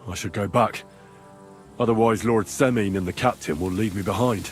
I should go back. Otherwise Lord Semine and the captain will leave me behind.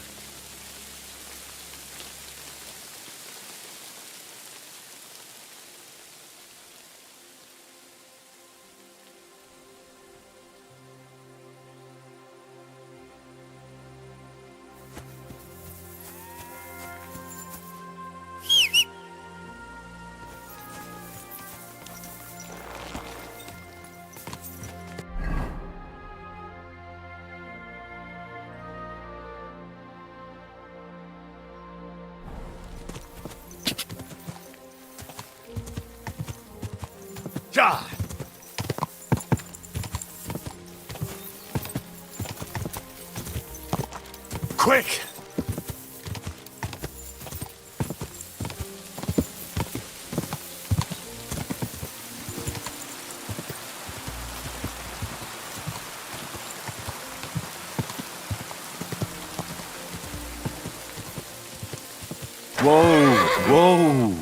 Ja! Quick! Whoa! Whoa!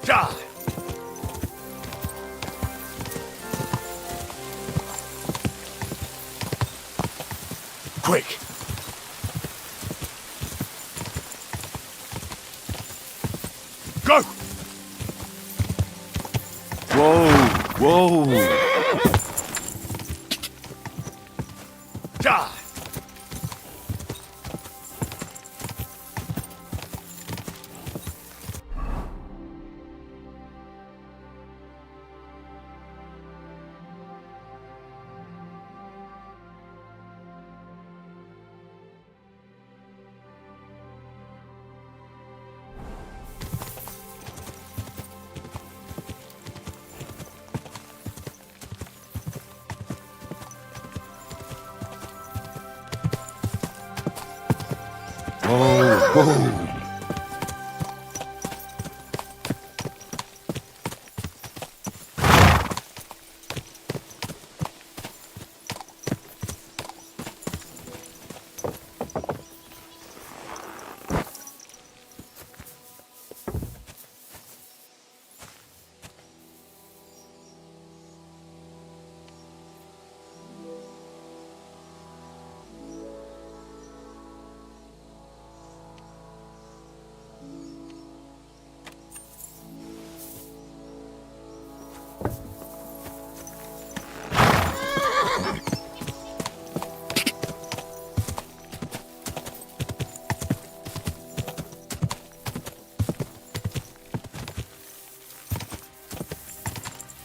Ja! Quick! Go! Whoa! Whoa! Ja! Whoa! Whoa!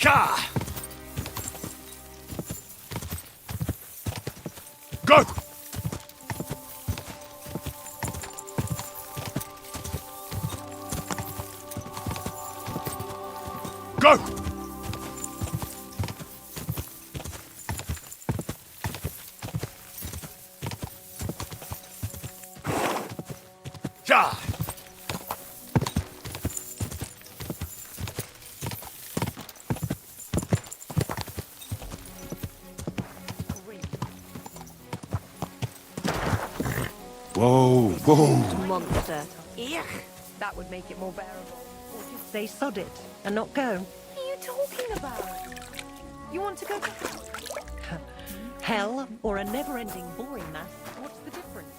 Ja! Go! Go! Ja! Whoa! Whoa! Monster. Ugh, that would make it more bearable. Or just say sod it and not go. What are you talking about? You want to go back? Hell or a never-ending boring mess? What's the difference?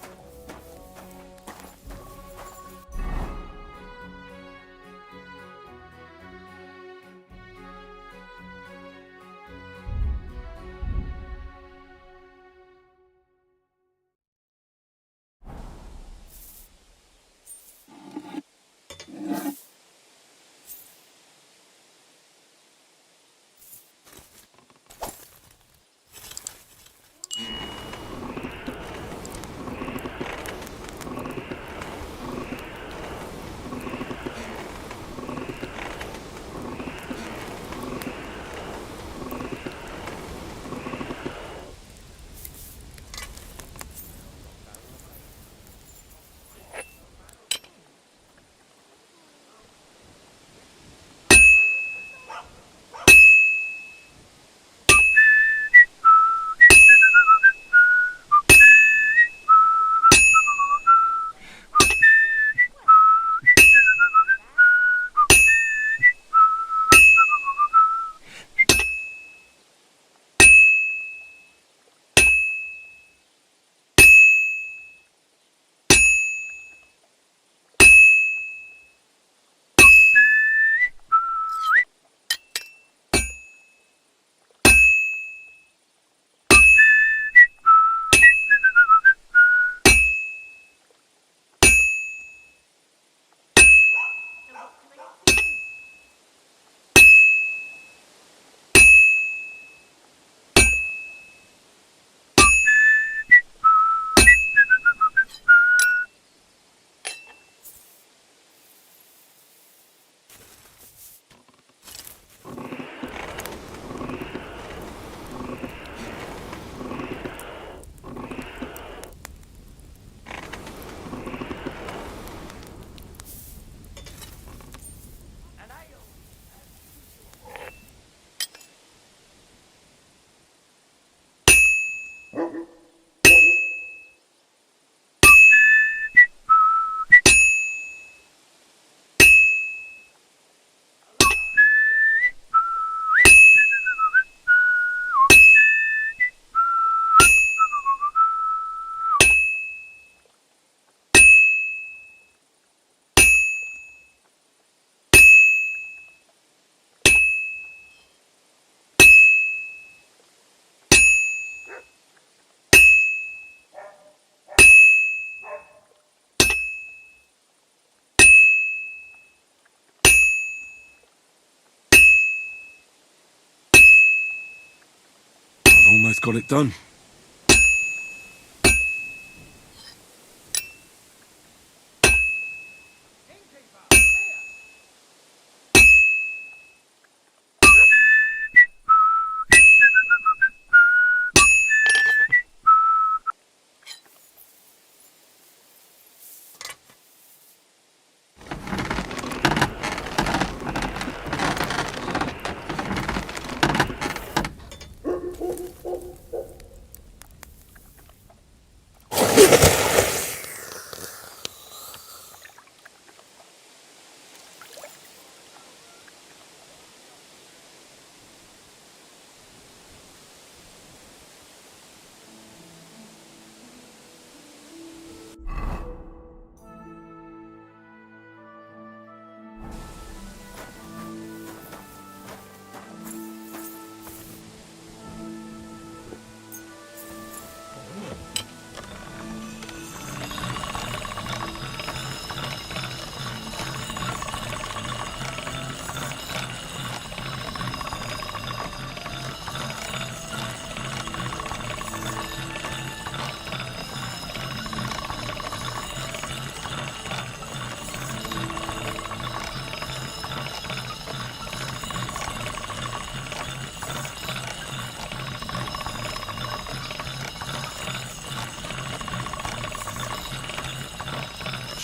I've almost got it done.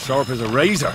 Sharp as a razor.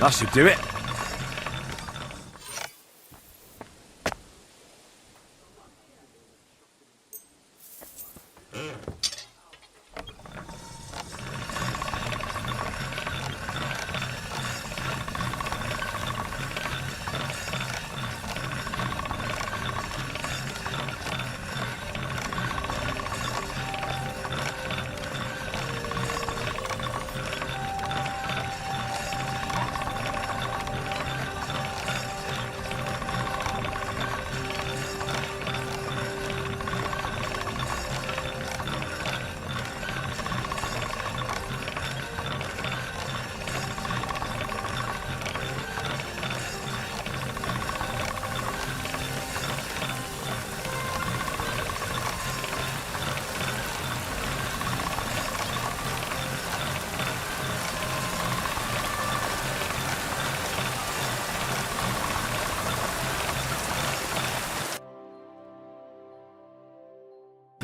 That should do it.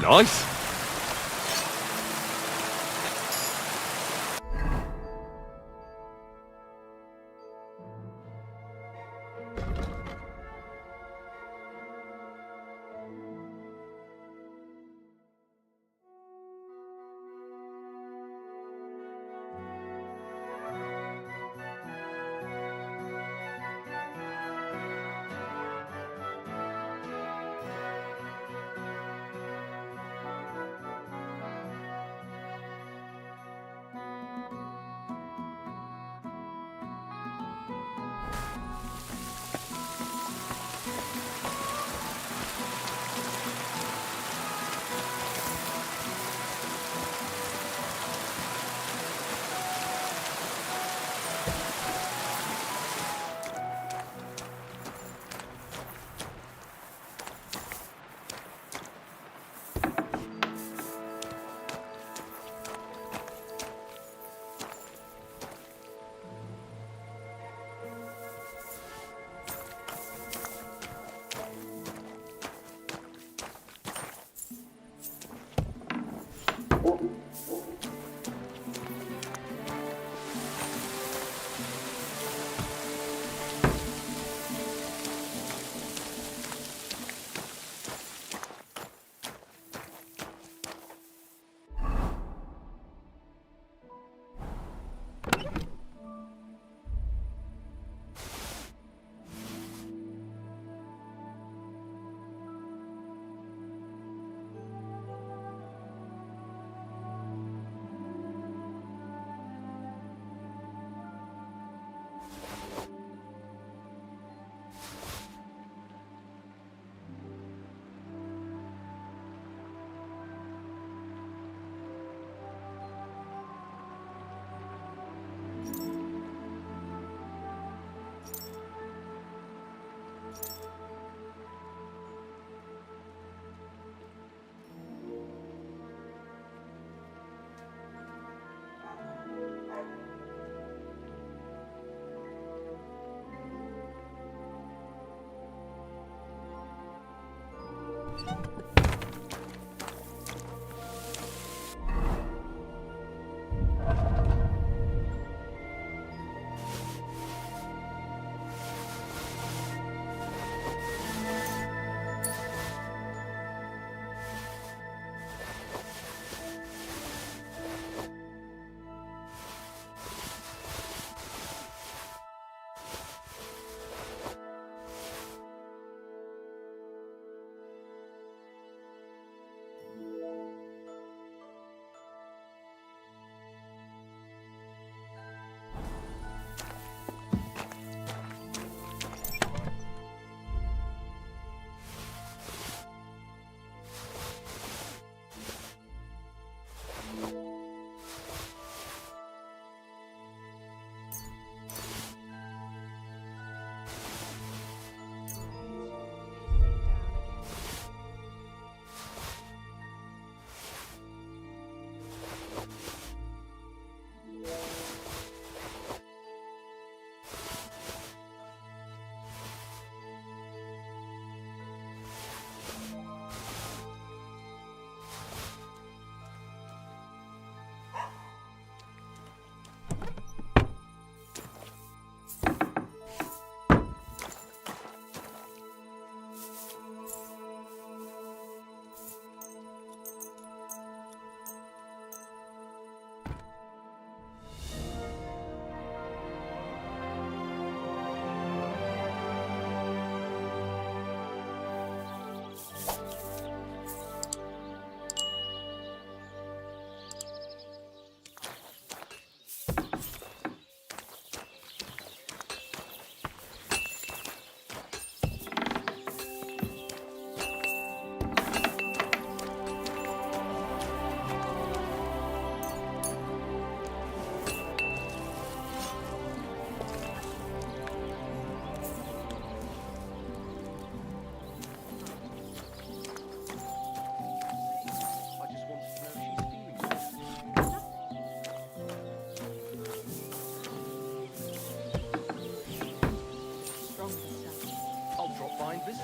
Nice.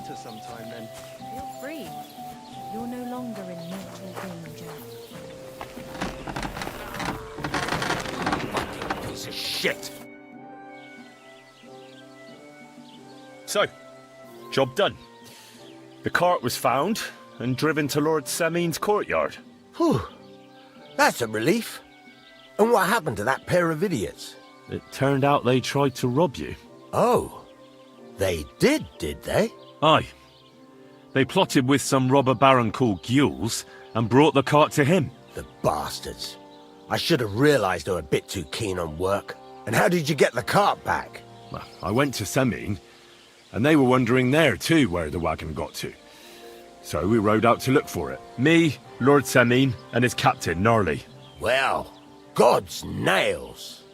water sometime then. Feel free. You're no longer in mortal danger. Fucking piece of shit! So, job done. The cart was found and driven to Lord Semin's courtyard. Whew. That's a relief. And what happened to that pair of idiots? It turned out they tried to rob you. Oh. They did they? Aye. They plotted with some robber baron called Gules and brought the cart to him. The bastards. I should have realised they were a bit too keen on work. And how did you get the cart back? Well, I went to Semin, and they were wondering there too where the wagon got to. So we rode out to look for it. Me, Lord Semin, and his captain, Gnarly. Well, God's nails.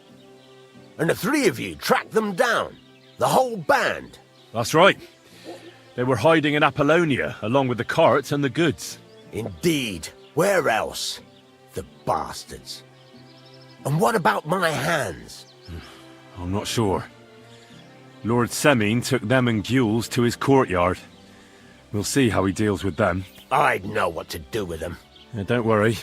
And the three of you tracked them down? The whole band? That's right. They were hiding in Apollonia, along with the cart and the goods. Indeed. Where else? The bastards. And what about my hands? I'm not sure. Lord Semin took them and Gules to his courtyard. We'll see how he deals with them. I'd know what to do with them. Don't worry.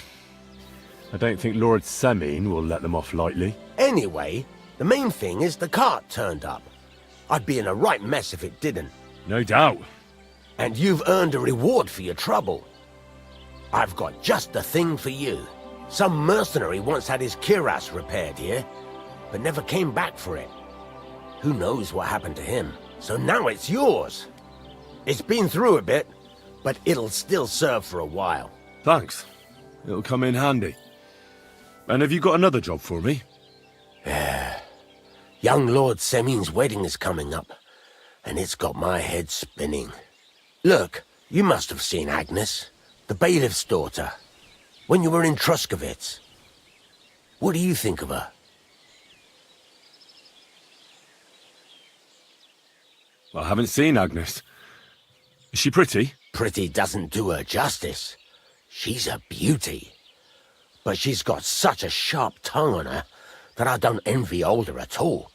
I don't think Lord Semin will let them off lightly. Anyway, the main thing is the cart turned up. I'd be in a right mess if it didn't. No doubt. And you've earned a reward for your trouble. I've got just the thing for you. Some mercenary once had his cuirass repaired here, but never came back for it. Who knows what happened to him? So now it's yours. It's been through a bit, but it'll still serve for a while. Thanks. It'll come in handy. And have you got another job for me? Young Lord Semin's wedding is coming up, and it's got my head spinning. Look, you must have seen Agnes, the bailiff's daughter, when you were in Truskovitz. What do you think of her? I haven't seen Agnes. Is she pretty? Pretty doesn't do her justice. She's a beauty. But she's got such a sharp tongue on her that I don't envy older at all.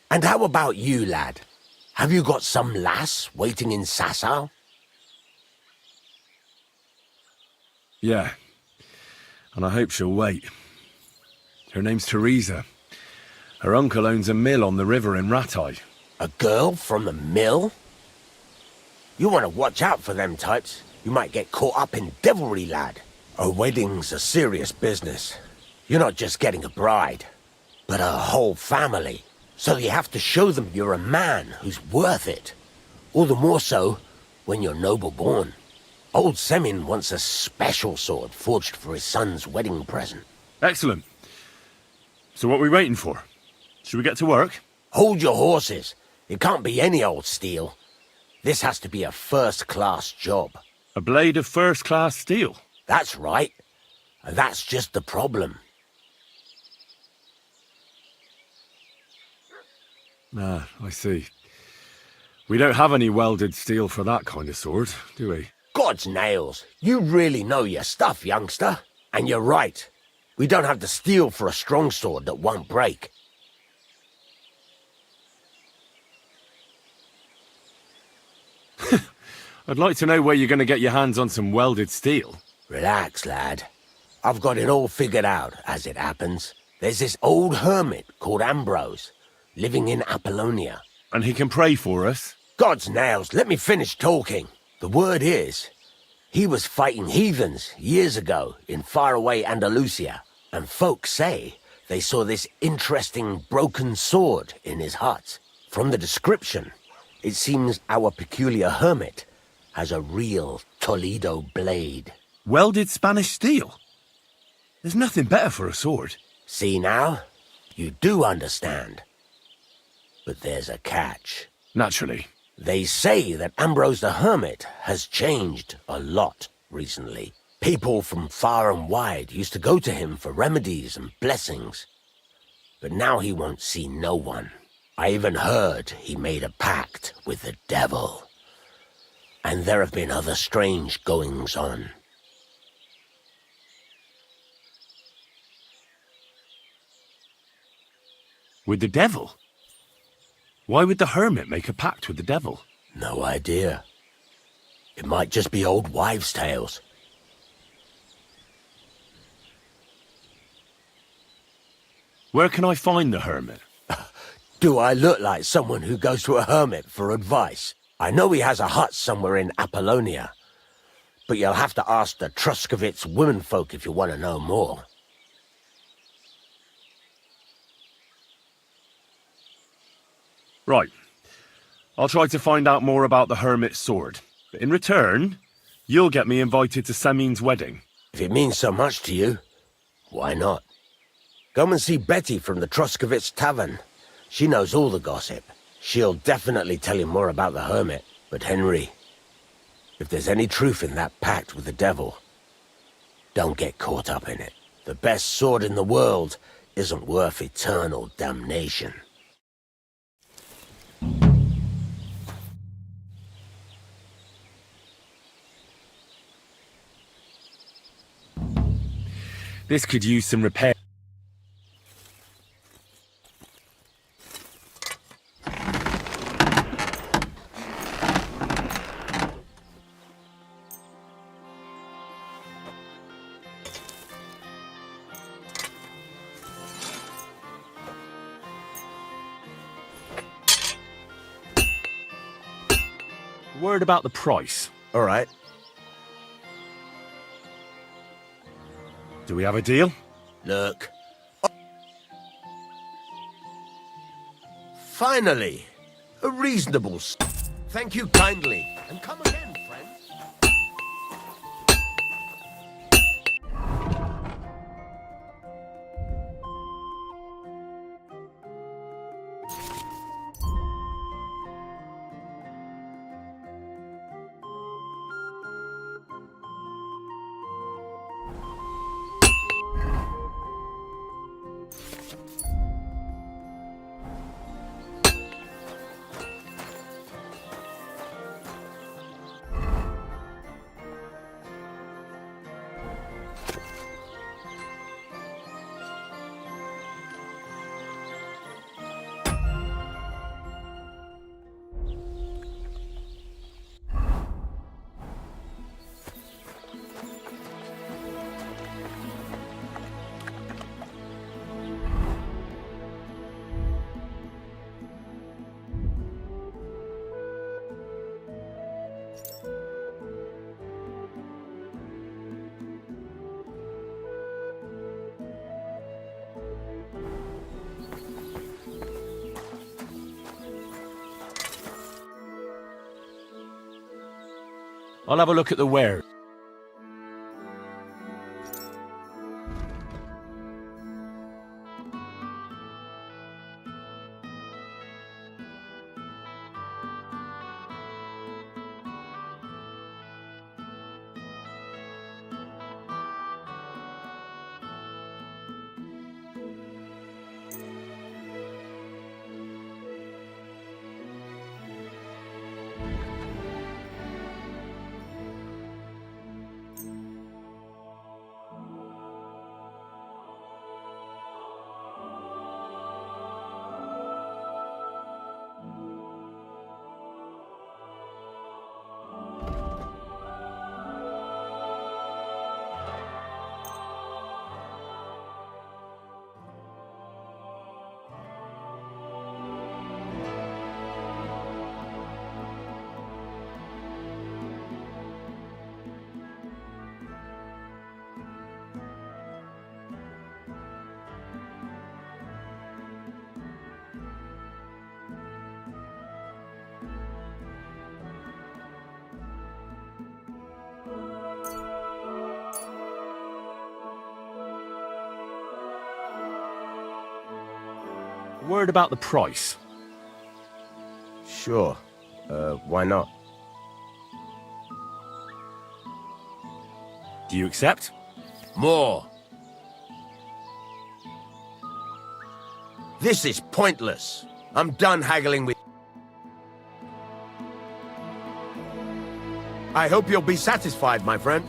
And how about you, lad? Have you got some lass waiting in Sasau? Yeah. And I hope she'll wait. Her name's Teresa. Her uncle owns a mill on the river in Ratai. A girl from the mill? You want to watch out for them types. You might get caught up in devilry, lad. A wedding's a serious business. You're not just getting a bride, but a whole family. So you have to show them you're a man who's worth it. All the more so when you're noble-born. Old Semin wants a special sword forged for his son's wedding present. Excellent. So what are we waiting for? Should we get to work? Hold your horses. It can't be any old steel. This has to be a first-class job. A blade of first-class steel? That's right. And that's just the problem. Ah, I see. We don't have any welded steel for that kind of sword, do we? God's nails. You really know your stuff, youngster. And you're right. We don't have the steel for a strong sword that won't break. I'd like to know where you're going to get your hands on some welded steel. Relax, lad. I've got it all figured out, as it happens. There's this old hermit called Ambrose, living in Apollonia. And he can pray for us? God's nails, let me finish talking. The word is, he was fighting heathens years ago in faraway Andalusia, and folks say they saw this interesting broken sword in his hut. From the description, it seems our peculiar hermit has a real Toledo blade. Welded Spanish steel? There's nothing better for a sword. See now? You do understand. But there's a catch. Naturally. They say that Ambrose the Hermit has changed a lot recently. People from far and wide used to go to him for remedies and blessings. But now he won't see no one. I even heard he made a pact with the devil. And there have been other strange goings-on. With the devil? Why would the hermit make a pact with the devil? No idea. It might just be old wives' tales. Where can I find the hermit? Do I look like someone who goes to a hermit for advice? I know he has a hut somewhere in Apollonia, but you'll have to ask the Truscovitz womenfolk if you want to know more. Right. I'll try to find out more about the hermit's sword. But in return, you'll get me invited to Samin's wedding. If it means so much to you, why not? Come and see Betty from the Truscovitz Tavern. She knows all the gossip. She'll definitely tell you more about the hermit. But Henry, if there's any truth in that pact with the devil, don't get caught up in it. The best sword in the world isn't worth eternal damnation. This could use some repair. Word about the price. All right. Do we have a deal? Look. Finally, a reasonable. Thank you kindly, and come again, friend. I'll have a look at the ware. Word about the price. Sure. Why not? Do you accept? More. This is pointless. I'm done haggling with... I hope you'll be satisfied, my friend.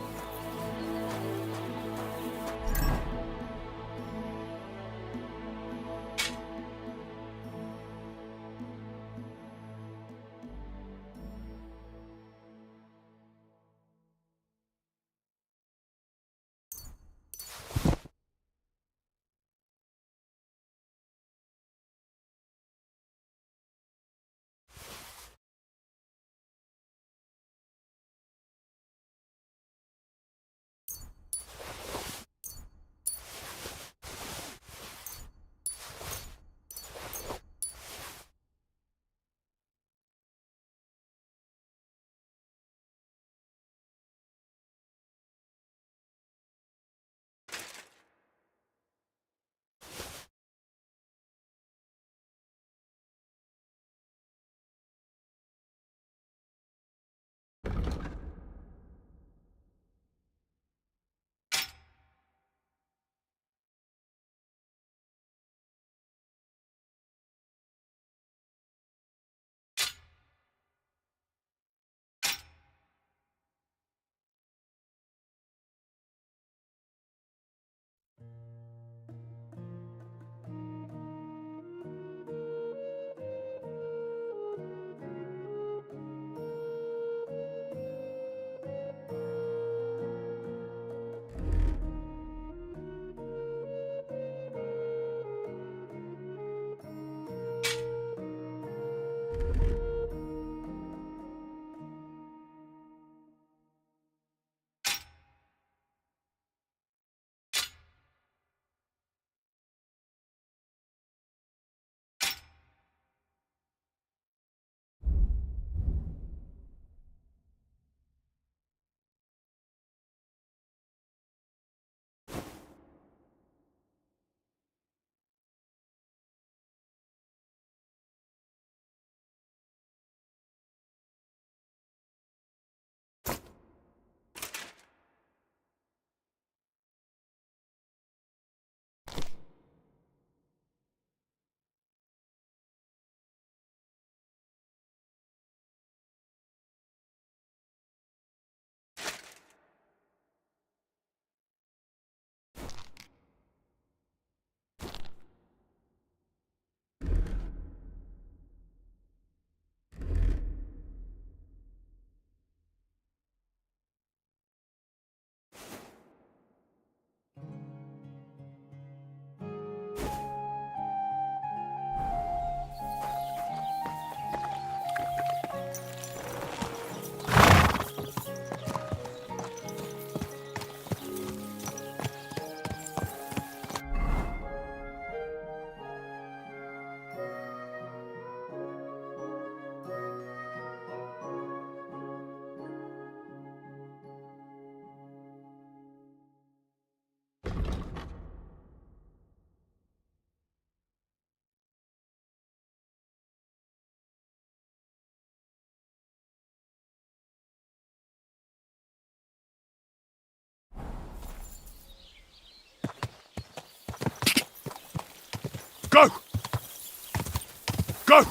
Go!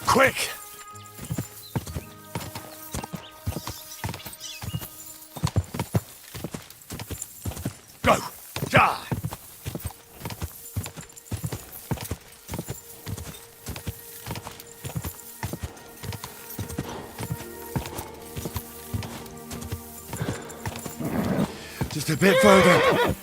Quick! Go! Ja! Just a bit further.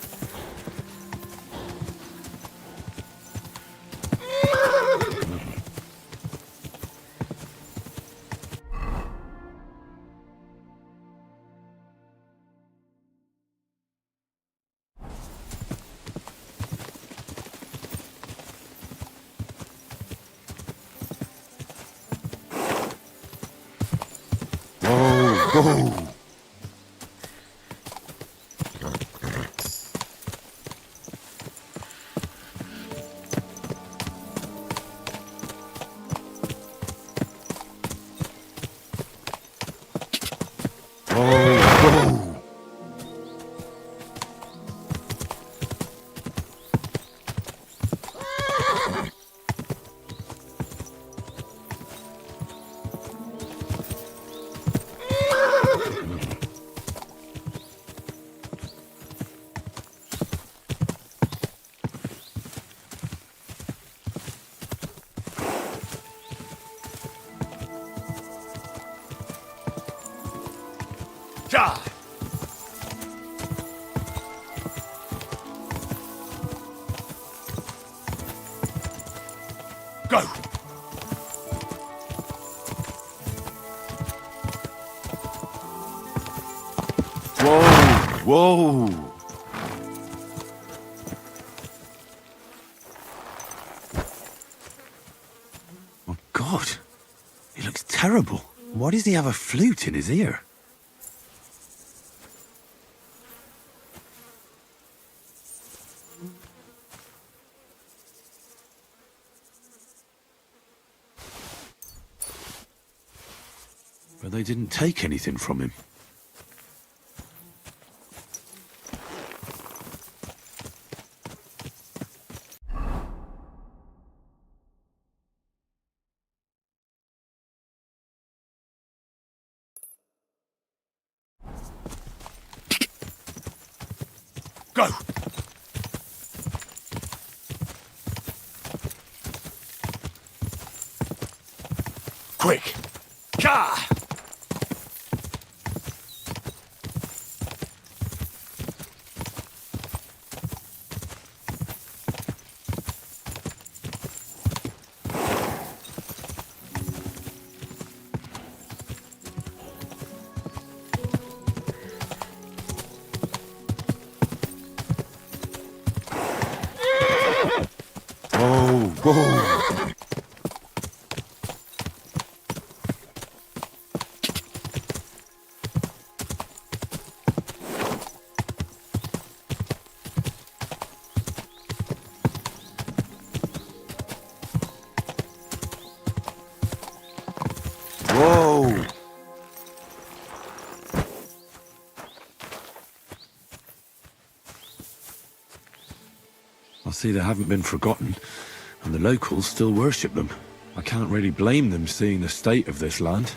Go! Go! Ja! Go! Whoa! Whoa! Oh, God. He looks terrible. Why does he have a flute in his ear? But they didn't take anything from him. Go! Quick! Ja! Whoa! Whoa! I see they haven't been forgotten, and the locals still worship them. I can't really blame them seeing the state of this land.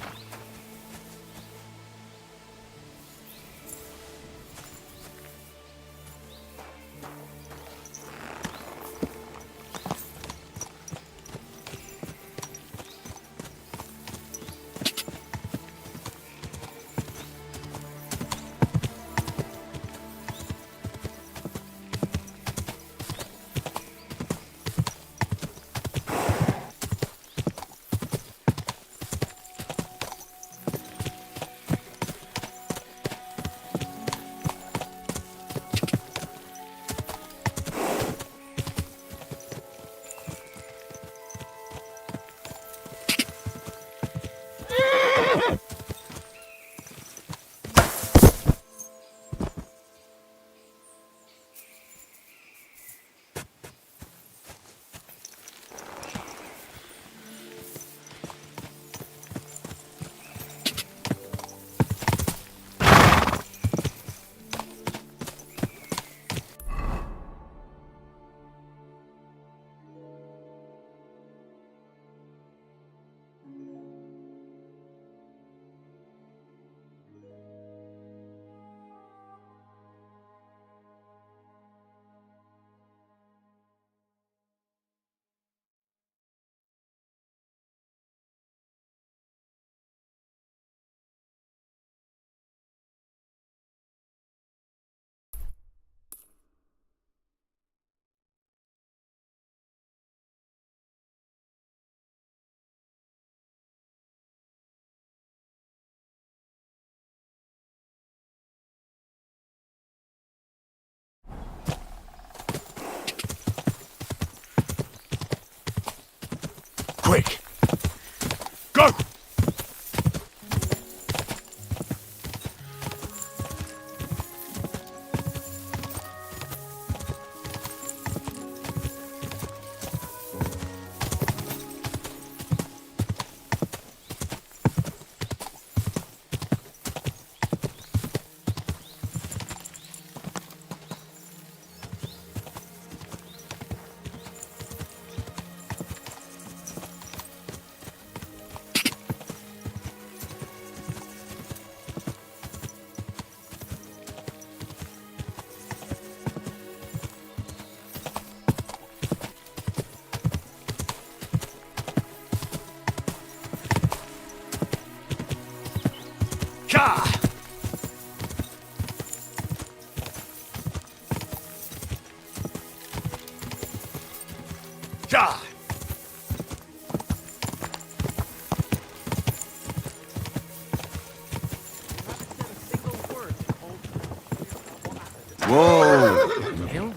Whoa! Hill?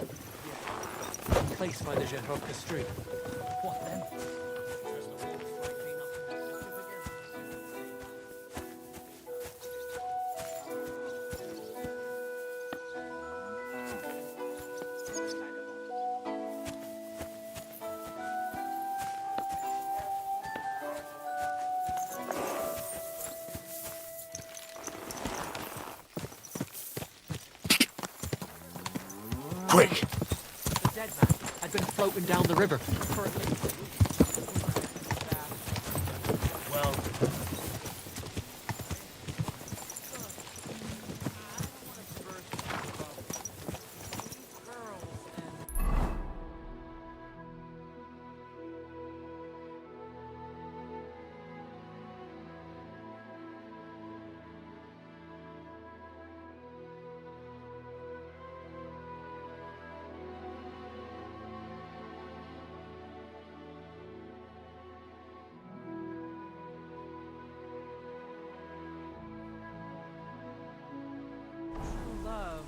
Place by the Jehovka Street. What then? Quick! The dead man had been floating down the river for at least a week. Well, Love.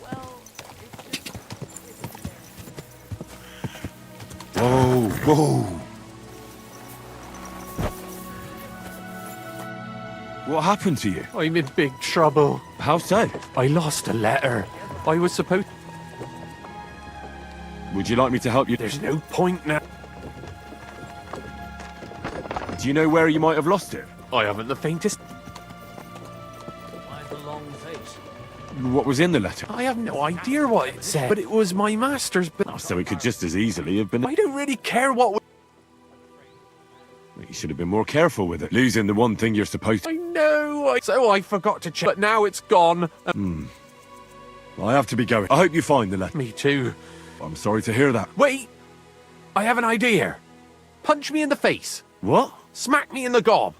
Well, it's just Whoa! Whoa! What happened to you? I'm in big trouble. How so? I lost a letter. I was supposed... Would you like me to help you? There's no point now. Do you know where you might have lost it? I haven't the faintest... I have a long face. What was in the letter? I have no idea what it said, but it was my master's... But Oh, so it could just as easily have been... I don't really care what... You should have been more careful with it. Losing the one thing you're supposed to... I know, so I forgot to check, but now it's gone. I have to be going. I hope you find the letter. Me too. I'm sorry to hear that. Wait! I have an idea. Punch me in the face. What? Smack me in the gob.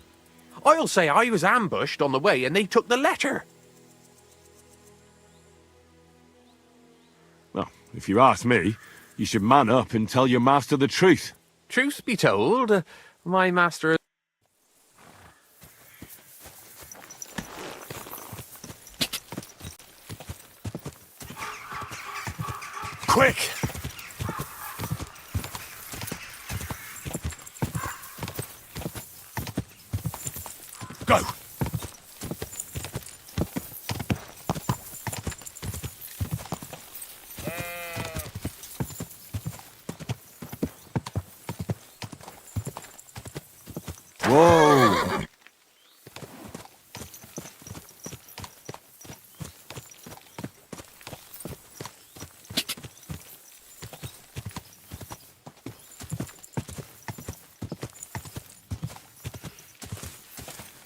I'll say I was ambushed on the way and they took the letter. Well, if you ask me, you should man up and tell your master the truth. Truth be told, my master... Quick! Go! Whoa!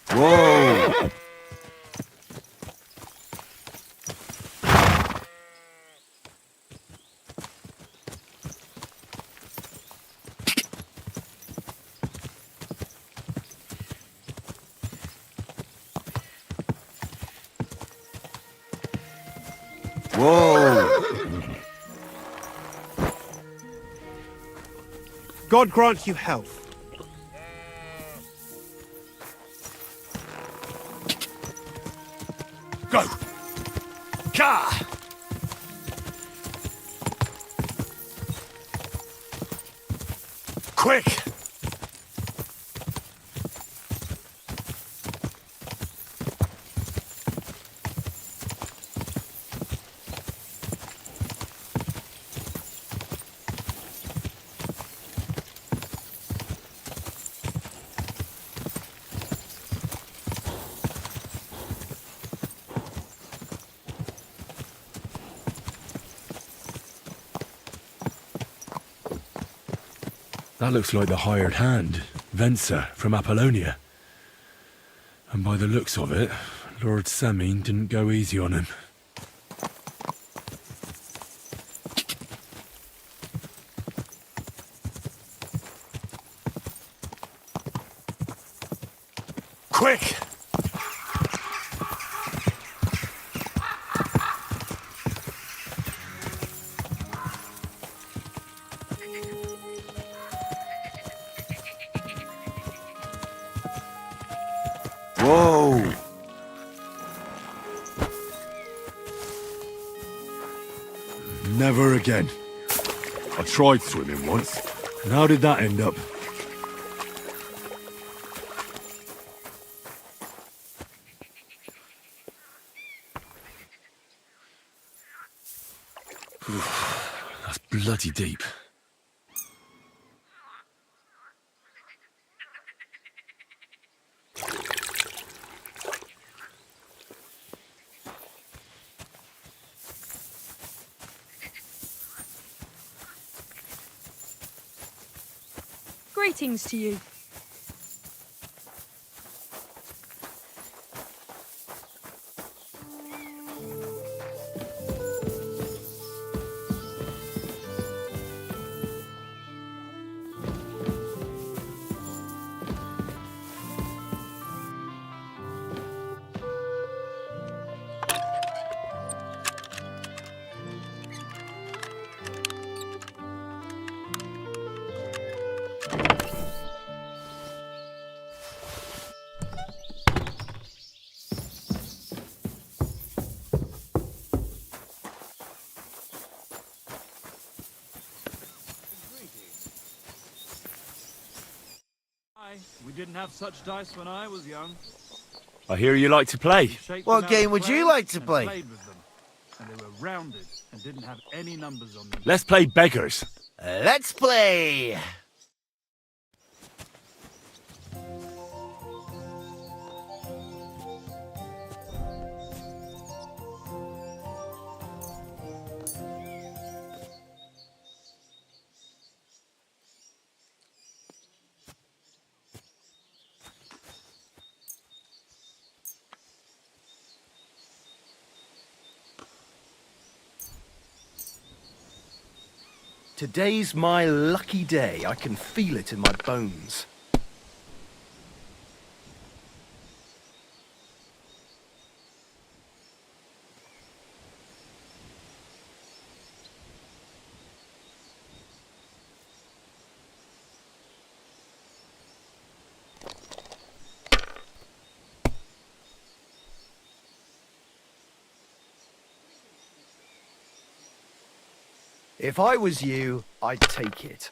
Whoa! Whoa! God grant you health. Go! Ka! Quick! That looks like the hired hand, Venser from Apollonia. And by the looks of it, Lord Semine didn't go easy on him. Quick! Whoa! Never again. I tried swimming once, and how did that end up? That's bloody deep. Greetings to you. We didn't have such dice when I was young. I hear you like to play. Shake What them out game of would you clay like to and play? played with them. And they were rounded and didn't have any numbers on them. Let's play beggars. Let's play! Today's my lucky day. I can feel it in my bones. If I was you, I'd take it.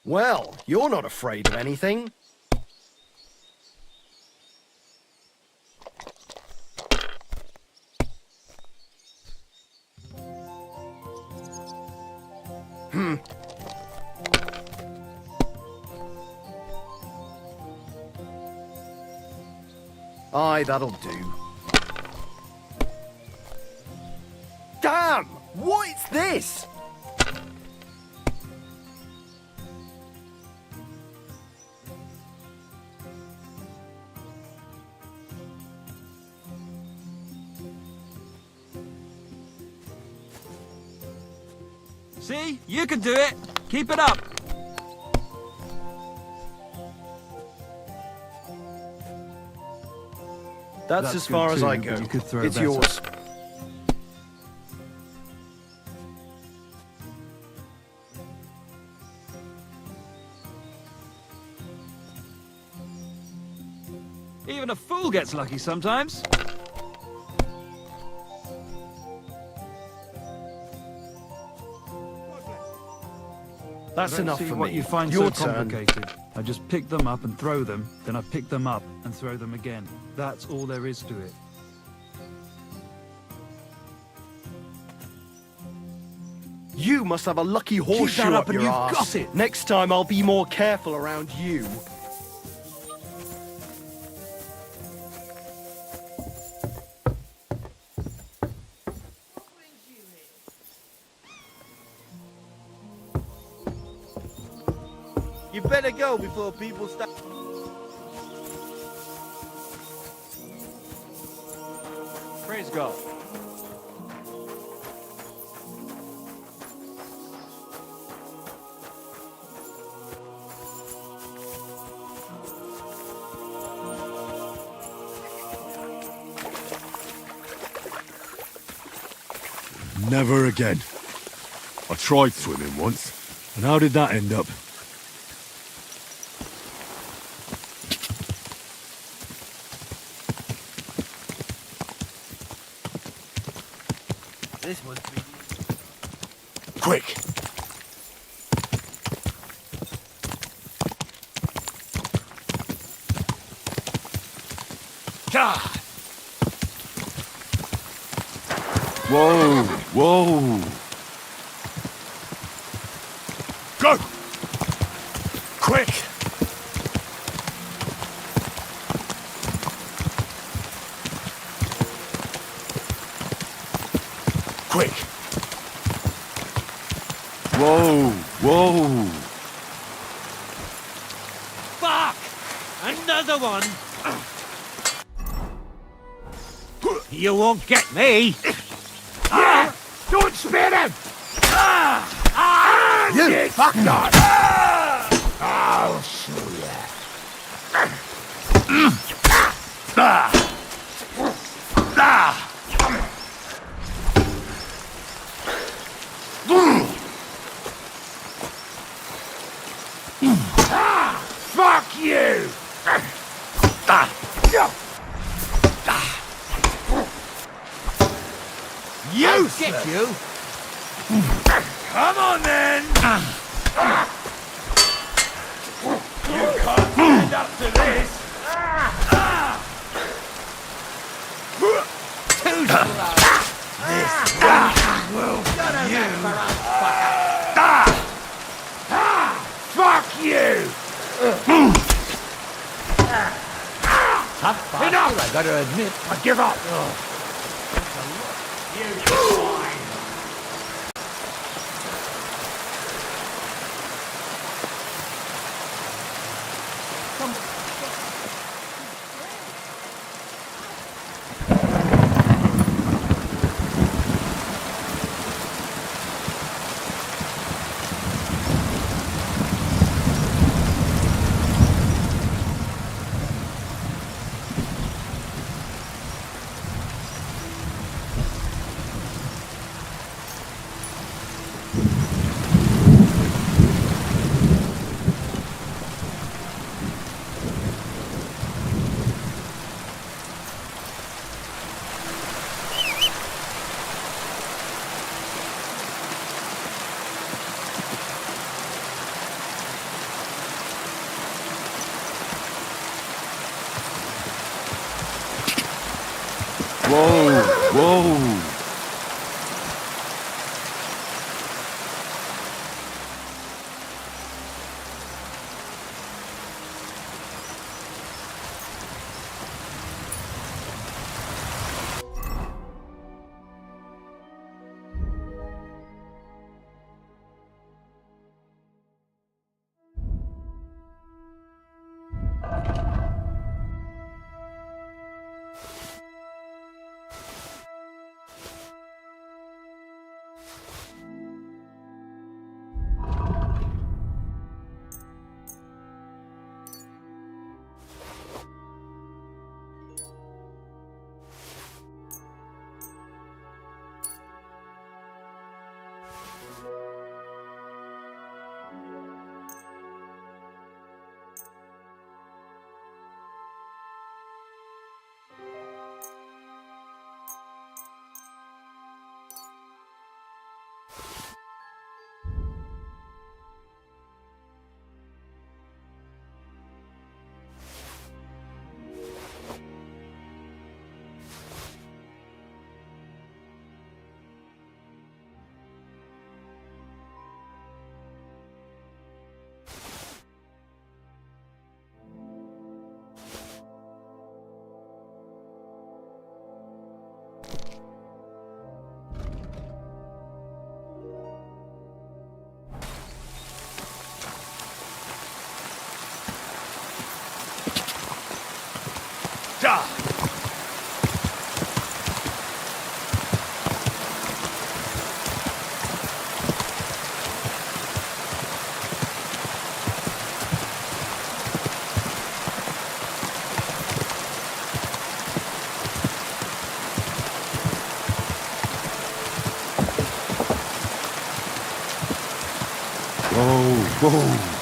Well, you're not afraid of anything. Aye, that'll do. Damn! What's this? See? You can do it! Keep it up! That's as far as I good go. too, but you could throw It's better. yours. Even a fool gets lucky sometimes. That's I don't enough see for what me. you find Your so turn. complicated. I just pick them up and throw them, then I pick them up and throw them again. That's all there is to it. You must have a lucky horseshoe that up up and your you've arse. got it. Next time I'll be more careful around you. You better go before people start. Praise God. Never again. I tried swimming once, and how did that end up? This must be. Quick! Gah! Whoa! Whoa! Go! Quick! Quick! Whoa! Whoa! Fuck! Another one! You won't get me! Don't spit him! You fuck not! I'll show ya. Fuck you! I'll get you! Come on then! You can't stand up to this! Too slow! Fuck you! Tough bastard, I gotta admit. I give up! Whoa!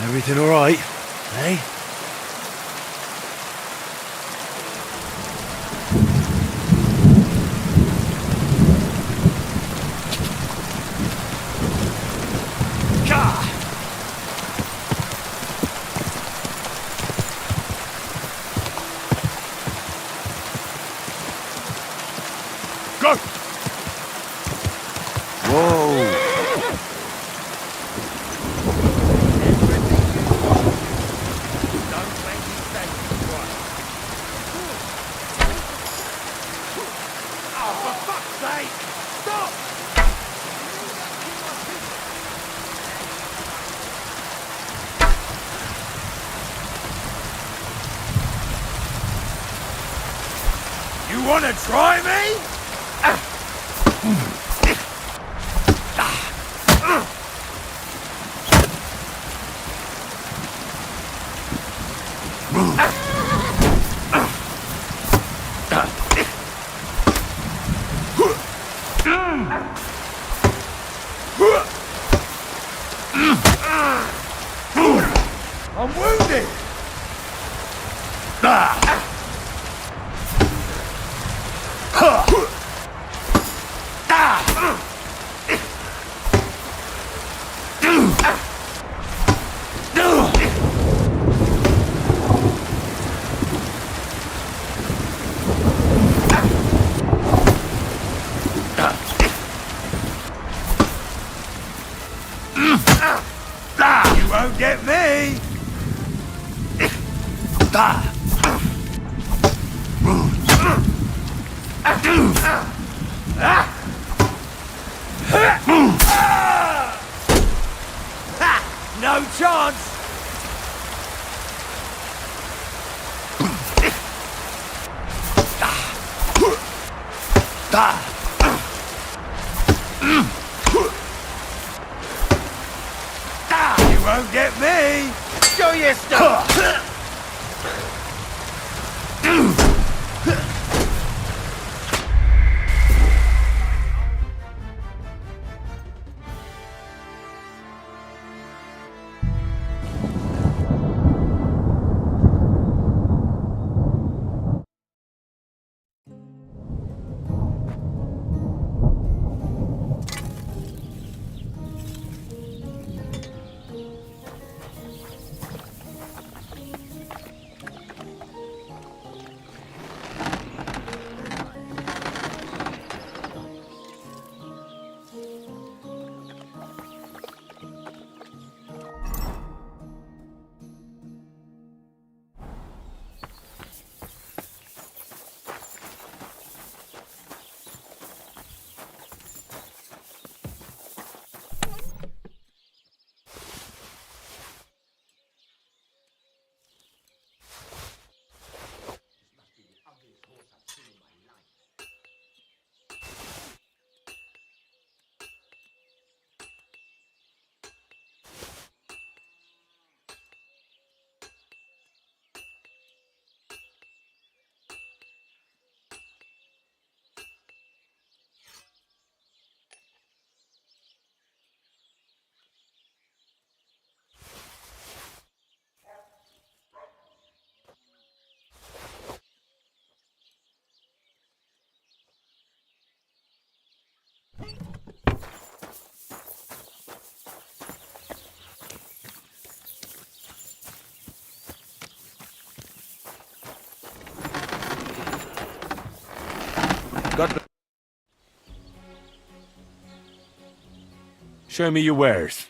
Everything all right, eh? Go! Whoa! You wanna try me? I'm wounded! You won't get me! No chance! You won't get me! Show your stuff! Show me your wares.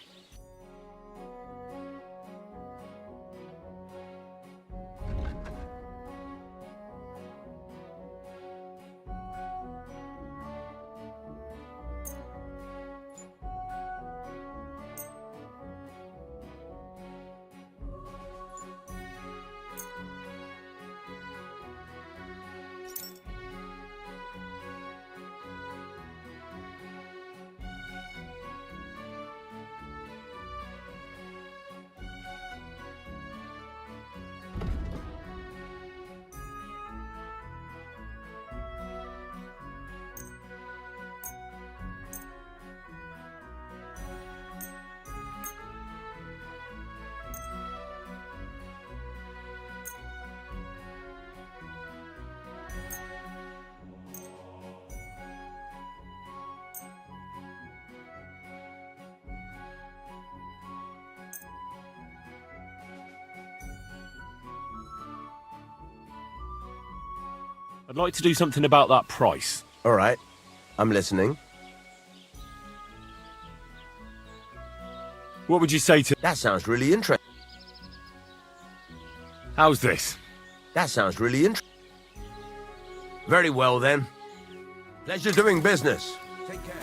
I'd like to do something about that price. All right. I'm listening. What would you say to... That sounds really interesting. How's this? That sounds really interesting. Very well, then. Pleasure doing business. Take care.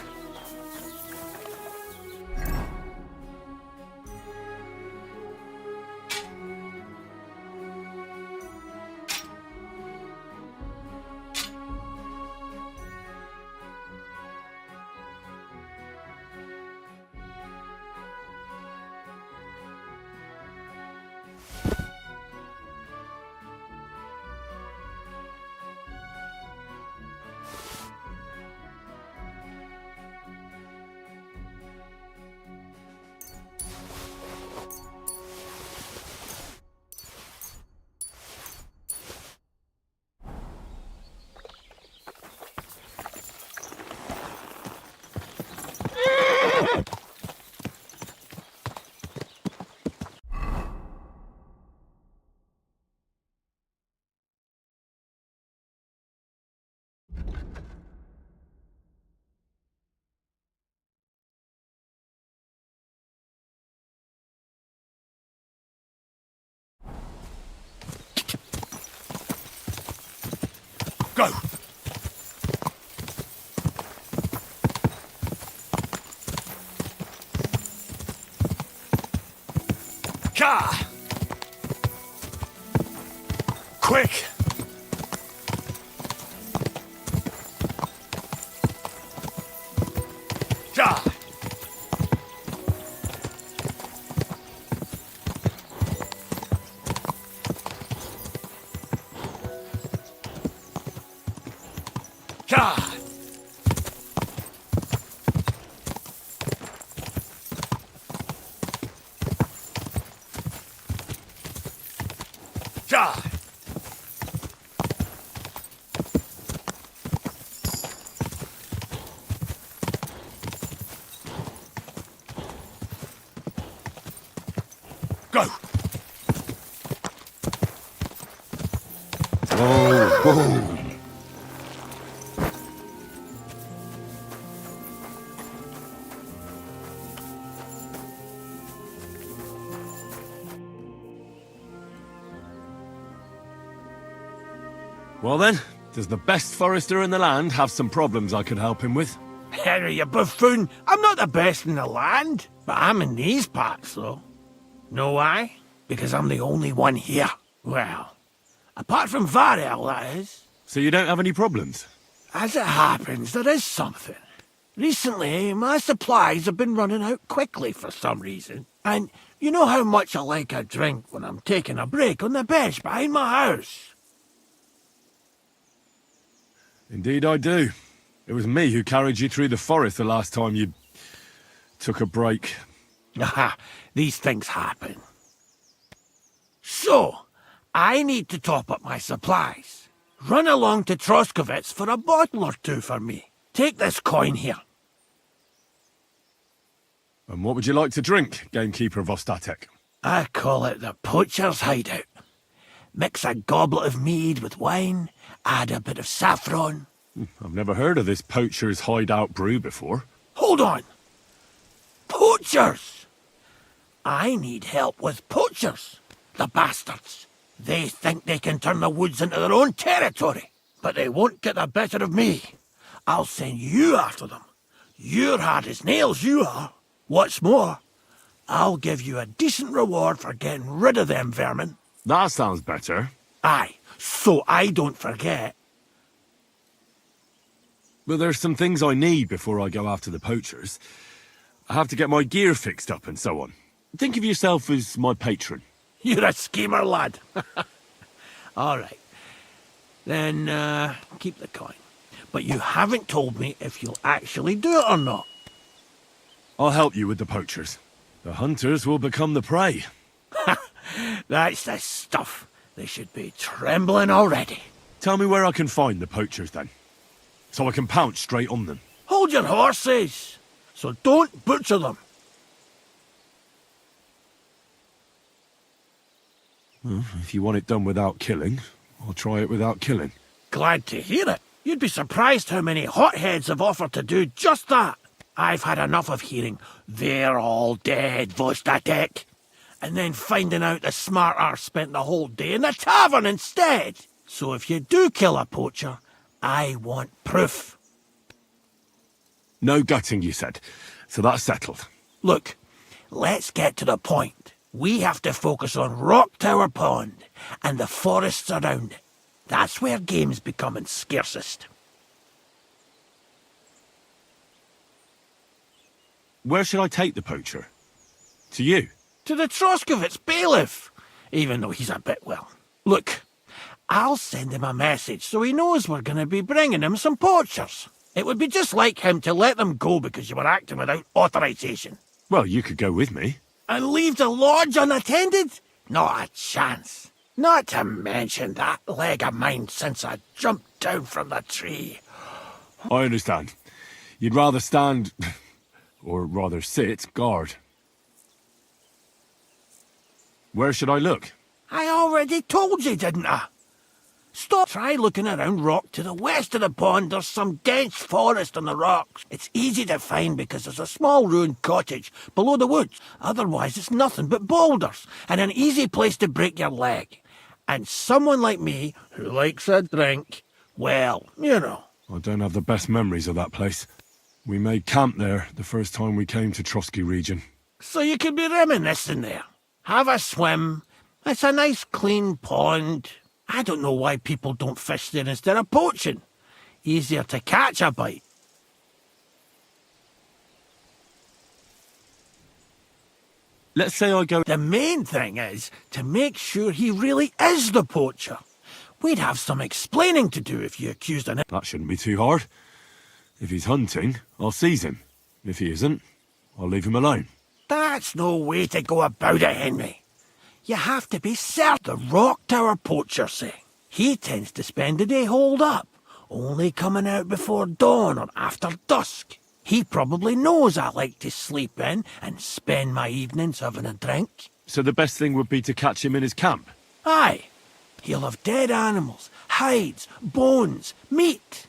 Go! Ka! Quick! Ka! Ka! Ka! Go! Oh, boom. Well then, does the best forester in the land have some problems I could help him with? Henry, you buffoon. I'm not the best in the land, but I'm in these parts, though. Know why? Because I'm the only one here. Well, apart from Varel, that is. So you don't have any problems? As it happens, there is something. Recently, my supplies have been running out quickly for some reason. And you know how much I like a drink when I'm taking a break on the bench behind my house. Indeed I do. It was me who carried you through the forest the last time you took a break. Aha, these things happen. So, I need to top up my supplies. Run along to Troskovitz for a bottle or two for me. Take this coin here. And what would you like to drink, gamekeeper of Ostatek? I call it the poacher's hideout. Mix a goblet of mead with wine, add a bit of saffron. I've never heard of this poacher's hideout brew before. Hold on! Pour Poachers! I need help with poachers. The bastards. They think they can turn the woods into their own territory, but they won't get the better of me. I'll send you after them. You're hard as nails, you are. What's more, I'll give you a decent reward for getting rid of them vermin. That sounds better. Aye, so I don't forget. But there's some things I need before I go after the poachers. I have to get my gear fixed up and so on. Think of yourself as my patron. You're a schemer, lad. All right. Then, keep the coin. But you haven't told me if you'll actually do it or not. I'll help you with the poachers. The hunters will become the prey. That's the stuff. They should be trembling already. Tell me where I can find the poachers then, so I can pounce straight on them. Hold your horses, so don't butcher them. Well, if you want it done without killing, I'll try it without killing. Glad to hear it. You'd be surprised how many hotheads have offered to do just that. I've had enough of hearing, "They're all dead, Vostatek," and then finding out the smart arse spent the whole day in the tavern instead. So if you do kill a poacher, I want proof. No gutting, you said. So that's settled. Look, let's get to the point. We have to focus on Rock Tower Pond and the forests around it. That's where game's becoming scarcest. Where should I take the poacher? To you? To the Troskovitz bailiff, even though he's a bit, well. Look, I'll send him a message so he knows we're going to be bringing him some poachers. It would be just like him to let them go because you were acting without authorization. Well, you could go with me. And leave the lodge unattended? Not a chance. Not to mention that leg of mine since I jumped down from the tree. I understand. You'd rather stand, or rather sit, guard. Where should I look? I already told you, didn't I? Stop. Try looking around rock to the west of the pond. There's some dense forest on the rocks. It's easy to find because there's a small ruined cottage below the woods. Otherwise, it's nothing but boulders and an easy place to break your leg. And someone like me, who likes a drink, well, you know. I don't have the best memories of that place. We made camp there the first time we came to Trotsky region. So you could be reminiscing there. Have a swim. It's a nice clean pond. I don't know why people don't fish there instead of poaching. Easier to catch a bite. Let's say I go... The main thing is to make sure he really is the poacher. We'd have some explaining to do if you accused him. That shouldn't be too hard. If he's hunting, I'll seize him. If he isn't, I'll leave him alone. That's no way to go about it, Henry. You have to be certain. The Rock Tower poacher say. He tends to spend the day holed up, only coming out before dawn or after dusk. He probably knows I like to sleep in and spend my evenings having a drink. So the best thing would be to catch him in his camp? Aye. He'll have dead animals, hides, bones, meat.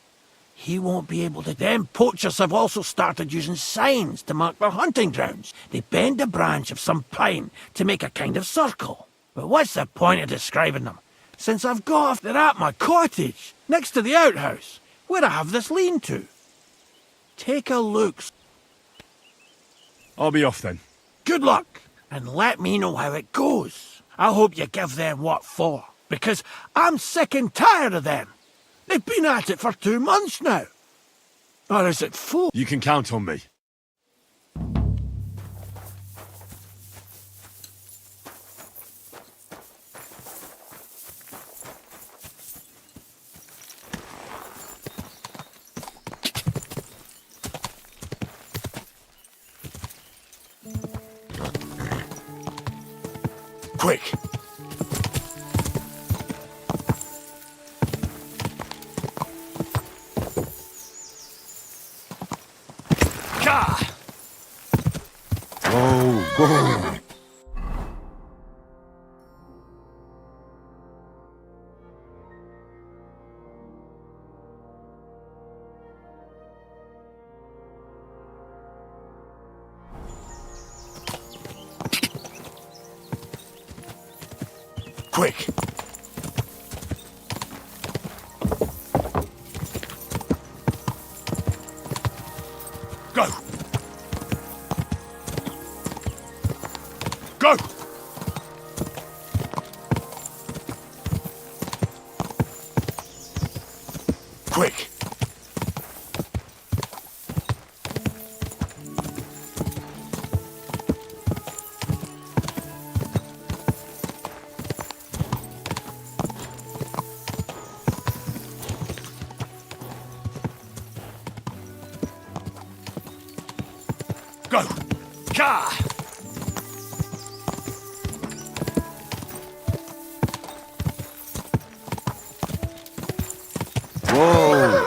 He won't be able to... Them poachers have also started using signs to mark their hunting grounds. They bend a branch of some pine to make a kind of circle. But what's the point of describing them? Since I've got off, they're at my cottage, next to the outhouse, where I have this lean-to. Take a look. I'll be off then. Good luck, and let me know how it goes. I hope you give them what for, because I'm sick and tired of them. They've been at it for 2 months now. Or is it 4? You can count on me. Quick! Whoa. Quick! Go! Go! Quick! Go! Ka! Whoa!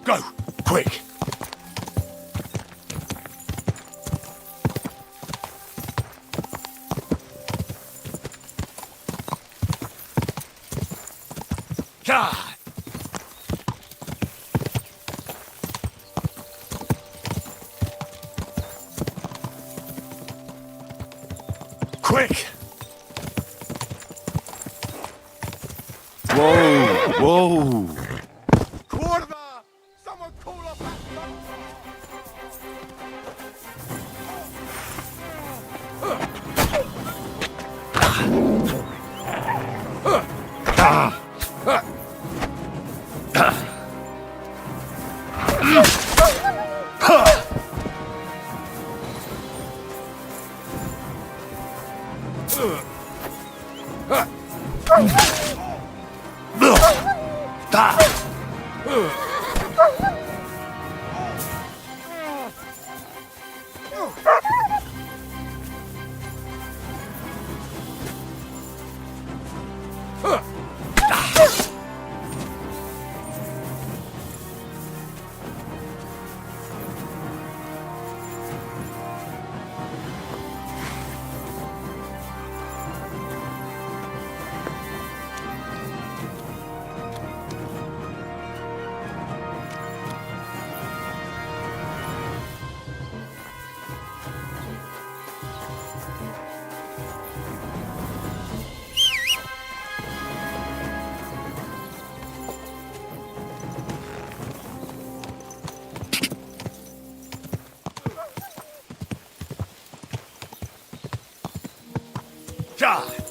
Go! Quick! Ka! Quick! Whoa! Whoa! Quarter! Someone call up that Ka!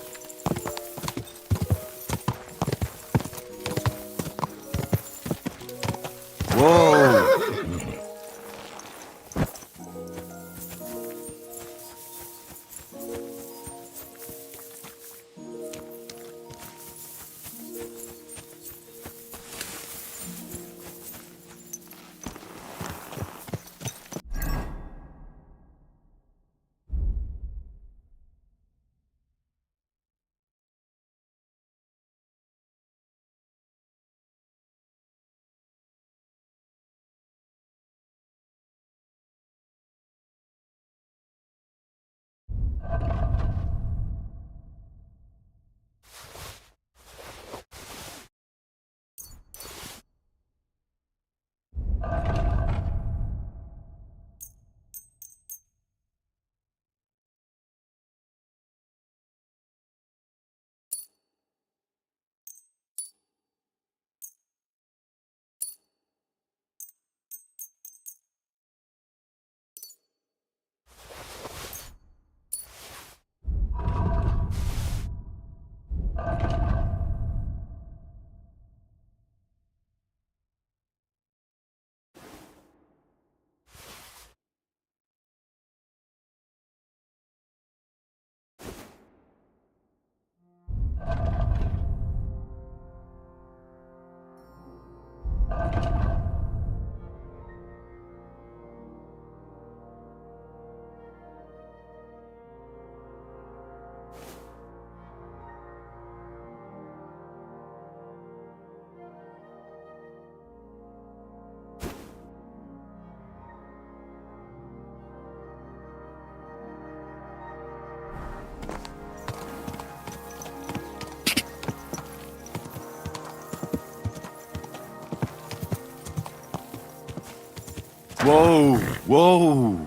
Whoa, whoa.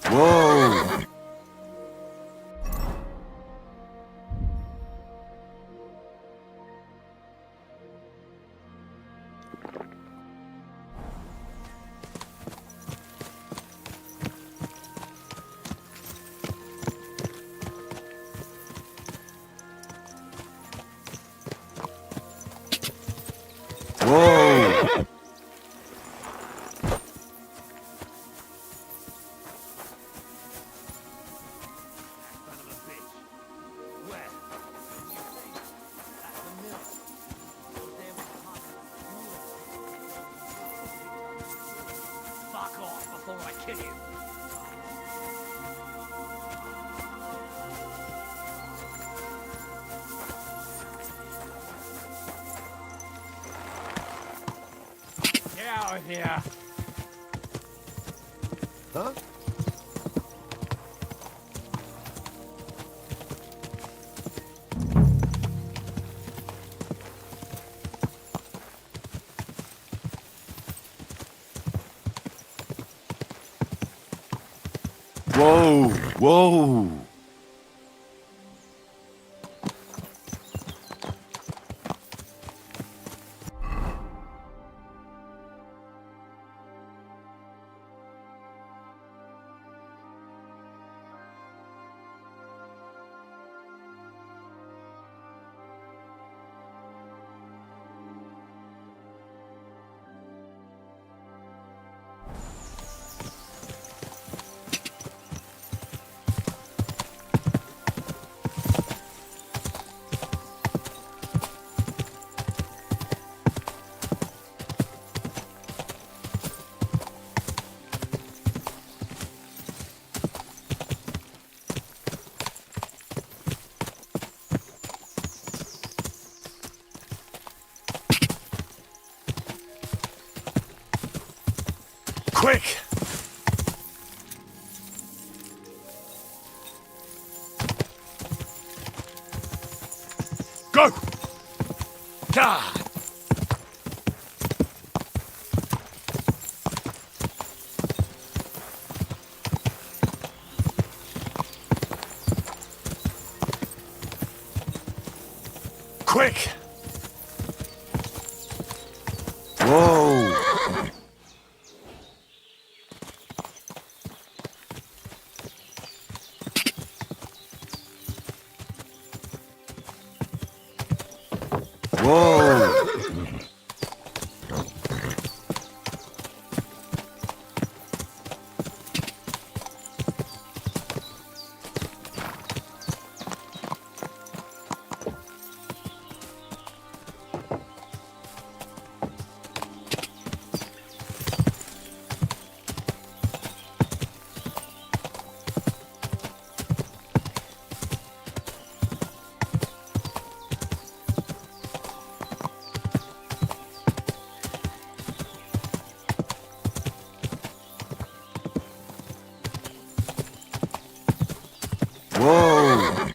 Whoa. Whoa! Fuck off before I kill you. Get out of here. Huh? Whoa! Whoa! Quick! Go! God! Quick! Whoa! Whoa! Whoa!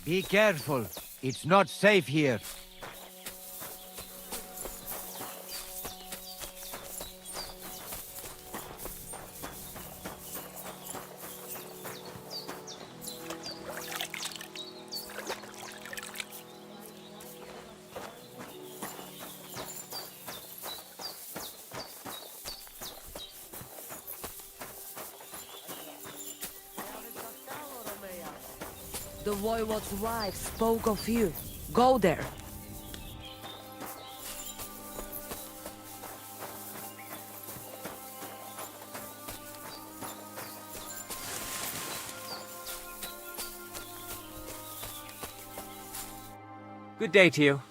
Be careful. It's not safe here. The Voivode's wife spoke of you. Go there. Good day to you.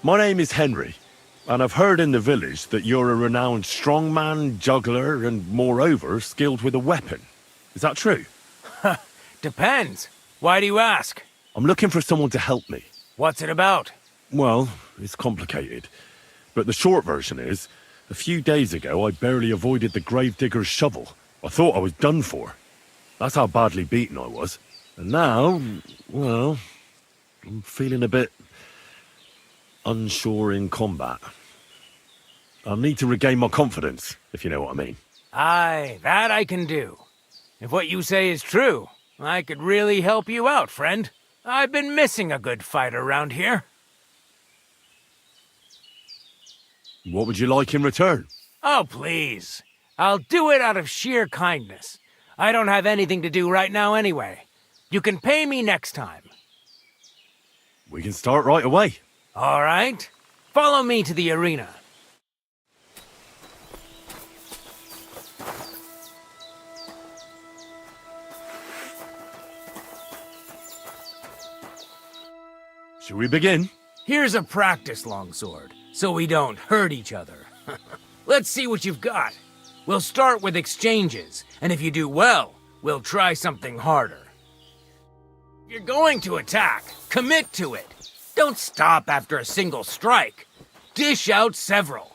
My name is Henry, and I've heard in the village that you're a renowned strongman, juggler, and moreover, skilled with a weapon. Is that true? Depends. Why do you ask? I'm looking for someone to help me. What's it about? Well, it's complicated. But the short version is, a few days ago I barely avoided the gravedigger's shovel. I thought I was done for. That's how badly beaten I was. And now, well, I'm feeling a bit unsure in combat. I'll need to regain my confidence, if you know what I mean. Aye, that I can do. If what you say is true, I could really help you out, friend. I've been missing a good fighter around here. What would you like in return? Oh, please. I'll do it out of sheer kindness. I don't have anything to do right now anyway. You can pay me next time. We can start right away. All right. Follow me to the arena. Should we begin? Here's a practice longsword, so we don't hurt each other. Let's see what you've got. We'll start with exchanges, and if you do well, we'll try something harder. If you're going to attack, commit to it. Don't stop after a single strike. Dish out several.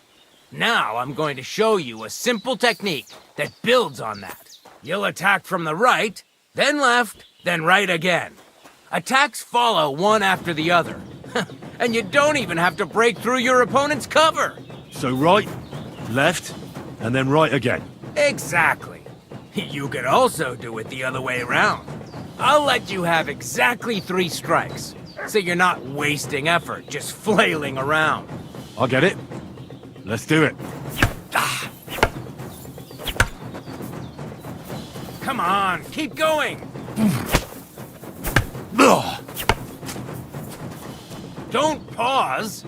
Now I'm going to show you a simple technique that builds on that. You'll attack from the right, then left, then right again. Attacks follow one after the other. And you don't even have to break through your opponent's cover. So right, left, and then right again. Exactly. You could also do it the other way around. I'll let you have exactly 3 strikes, so you're not wasting effort just flailing around. I get it. Let's do it. Come on, keep going. Don't pause.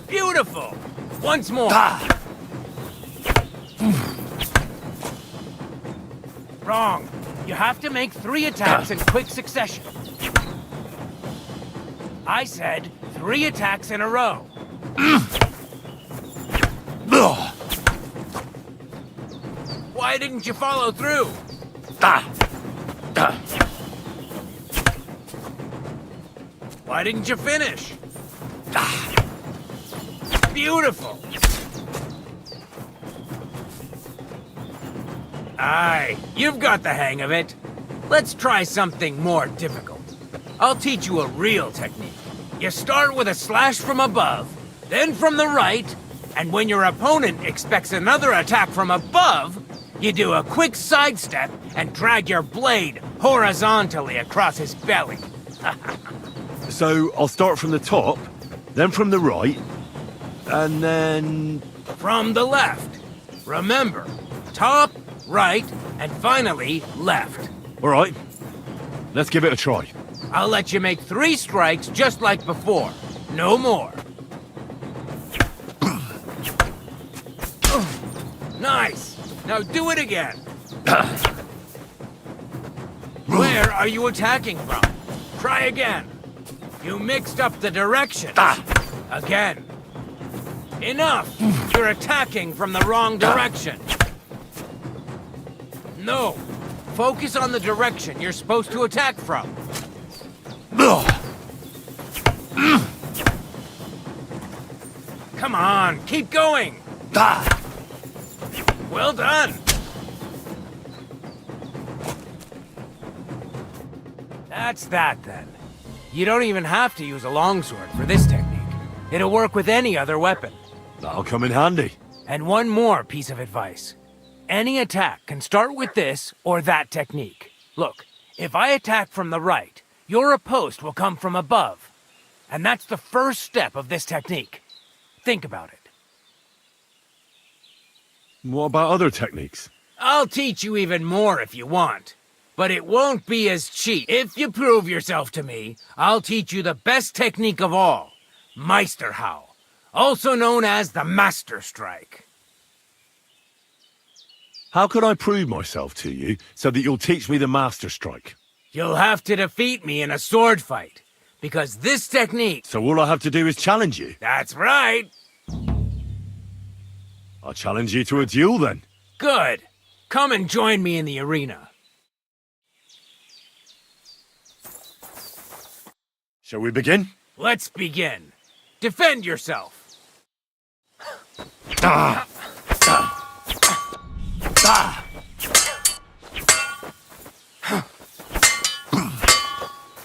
Beautiful. Once more. Wrong. You have to make 3 attacks in quick succession. I said 3 attacks in a row. Why didn't you follow through? Why didn't you finish? Beautiful. Aye, you've got the hang of it. Let's try something more difficult. I'll teach you a real technique. You start with a slash from above, then from the right, and when your opponent expects another attack from above, you do a quick sidestep and drag your blade horizontally across his belly. So I'll start from the top, then from the right, and then... From the left. Remember, top, right, and finally left. All right, let's give it a try. I'll let you make 3 strikes just like before. No more. Nice. Now do it again. Where are you attacking from? Try again. You mixed up the directions. Again. Enough! You're attacking from the wrong direction. No. Focus on the direction you're supposed to attack from. Come on, keep going! Well done! That's that, then. You don't even have to use a longsword for this technique. It'll work with any other weapon. That'll come in handy. And one more piece of advice. Any attack can start with this or that technique. Look, if I attack from the right, your riposte will come from above. And that's the first step of this technique. Think about it. What about other techniques? I'll teach you even more if you want. But it won't be as cheap. If you prove yourself to me, I'll teach you the best technique of all. Meisterhau, also known as the Master Strike. How can I prove myself to you so that you'll teach me the Master Strike? You'll have to defeat me in a sword fight, because this technique... So all I have to do is challenge you? That's right. I'll challenge you to a duel then. Good. Come and join me in the arena. Shall we begin? Let's begin. Defend yourself.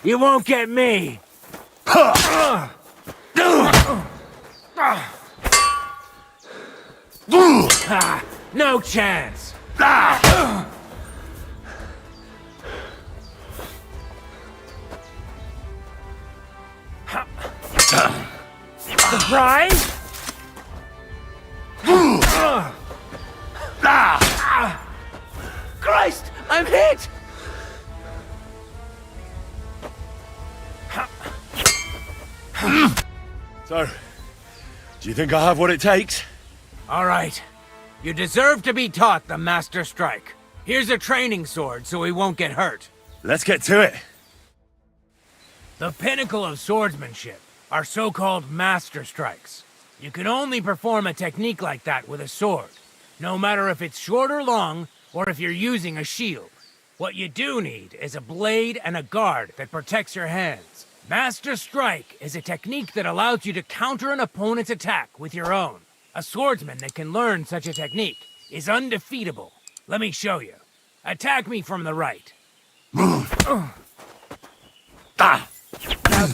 You won't get me. No chance. Surprise? Christ! I'm hit! So, do you think I have what it takes? All right. You deserve to be taught the Master Strike. Here's a training sword so he won't get hurt. Let's get to it. The pinnacle of swordsmanship are so-called Master Strikes. You can only perform a technique like that with a sword, no matter if it's short or long, or if you're using a shield. What you do need is a blade and a guard that protects your hands. Master Strike is a technique that allows you to counter an opponent's attack with your own. A swordsman that can learn such a technique is undefeatable. Let me show you. Attack me from the right. Now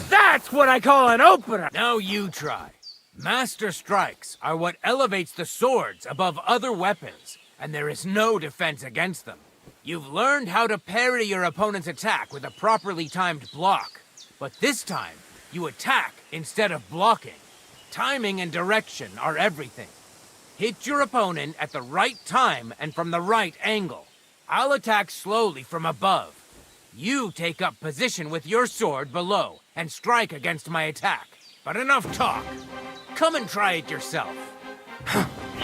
that's what I call an opener! Now you try. Master Strikes are what elevates the swords above other weapons, and there is no defense against them. You've learned how to parry your opponent's attack with a properly timed block, but this time, you attack instead of blocking. Timing and direction are everything. Hit your opponent at the right time and from the right angle. I'll attack slowly from above. You take up position with your sword below and strike against my attack. But enough talk. Come and try it yourself.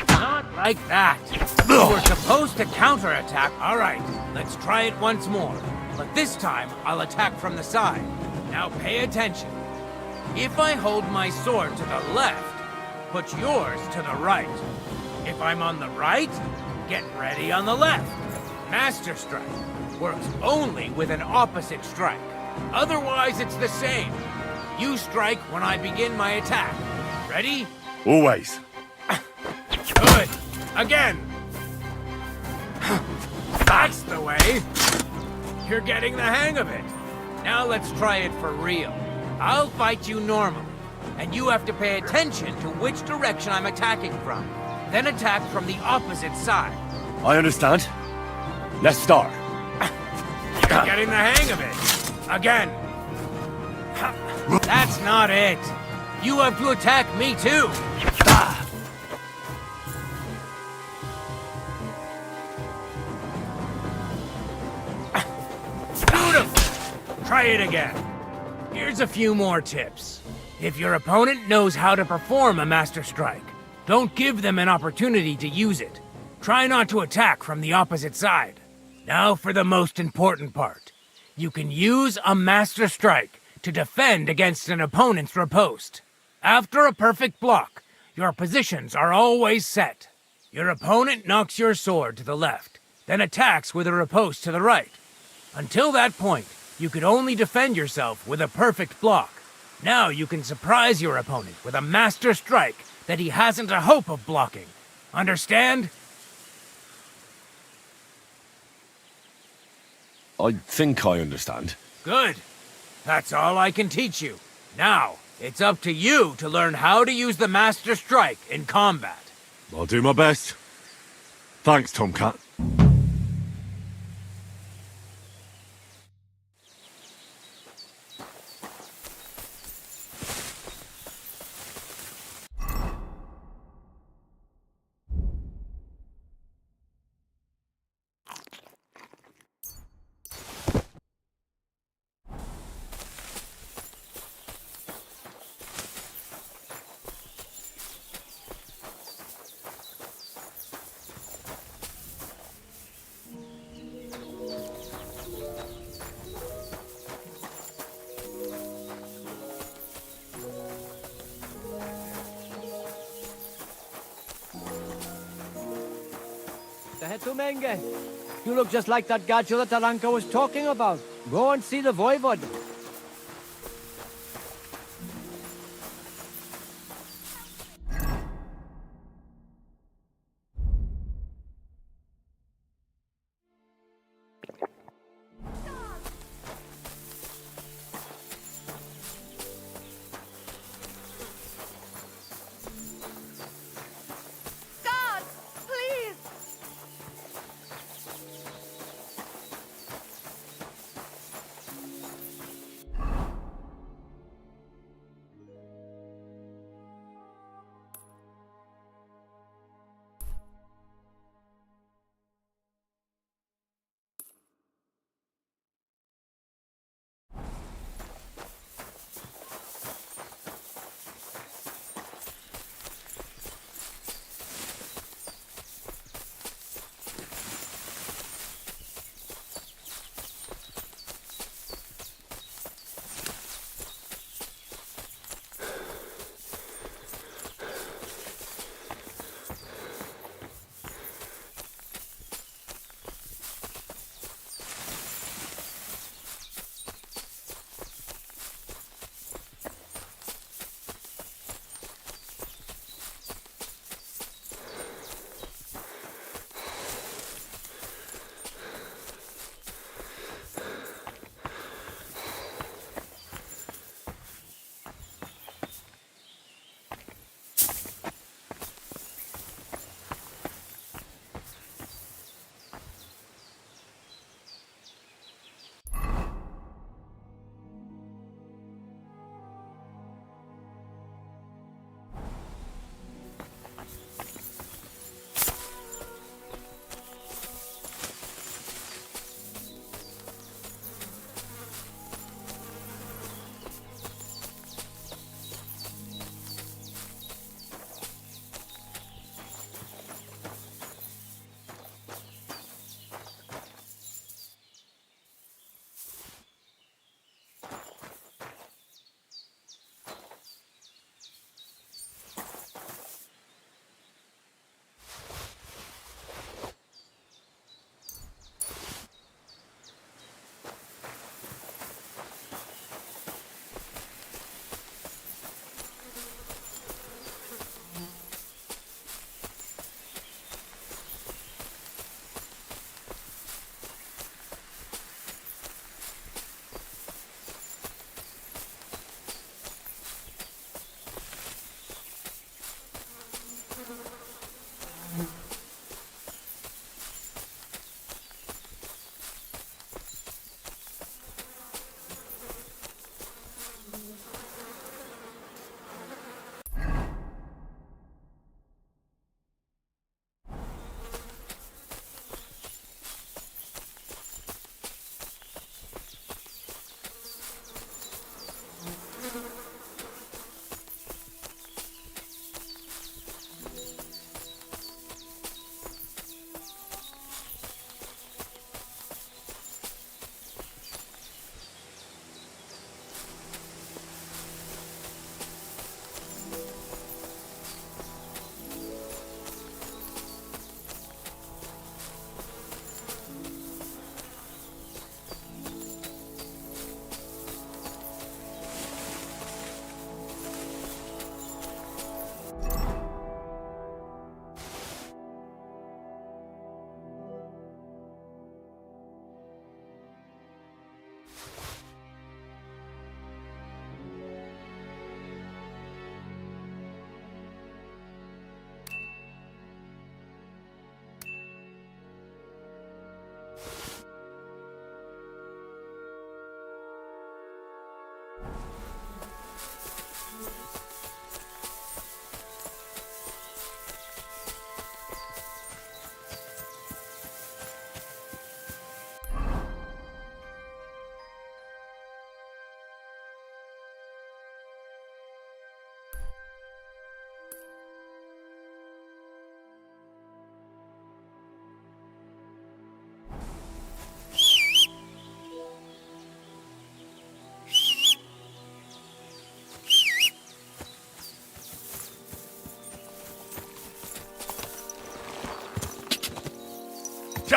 Not like that. You were supposed to counterattack. All right, let's try it once more. But this time, I'll attack from the side. Now pay attention. If I hold my sword to the left, put yours to the right. If I'm on the right, get ready on the left. Master Strike works only with an opposite strike. Otherwise, it's the same. You strike when I begin my attack. Ready? Always. Good. Again. That's the way. You're getting the hang of it. Now let's try it for real. I'll fight you normally, and you have to pay attention to which direction I'm attacking from. Then attack from the opposite side. I understand. Let's start. You're getting the hang of it. Again. That's not it. You have to attack me too. Beautiful. Try it again. Here's a few more tips. If your opponent knows how to perform a Master Strike, don't give them an opportunity to use it. Try not to attack from the opposite side. Now for the most important part. You can use a Master Strike to defend against an opponent's riposte. After a perfect block, your positions are always set. Your opponent knocks your sword to the left, then attacks with a riposte to the right. Until that point, you could only defend yourself with a perfect block. Now you can surprise your opponent with a master strike that he hasn't a hope of blocking. Understand? I think I understand. Good. That's all I can teach you. Now, it's up to you to learn how to use the Master Strike in combat. I'll do my best. Thanks, Tomcat. Tumenge. You look just like that gadget that Taranka was talking about. Go and see the Voivod.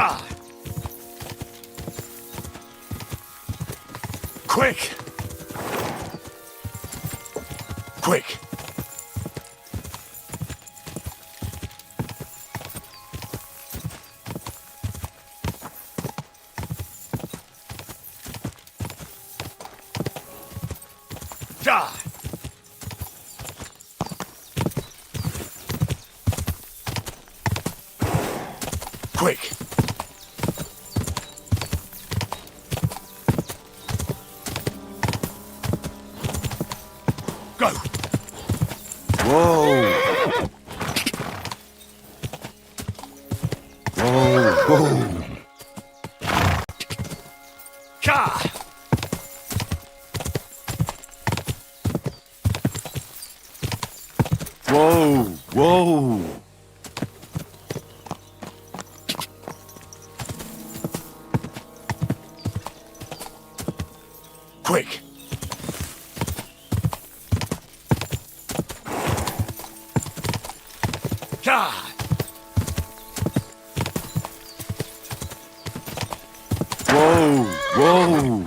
Ja! Quick! Quick! Ja! Quick! Go! Whoa! Whoa! Whoa! Cha! Whoa! Whoa! Quick! Ja! Whoa! Whoa!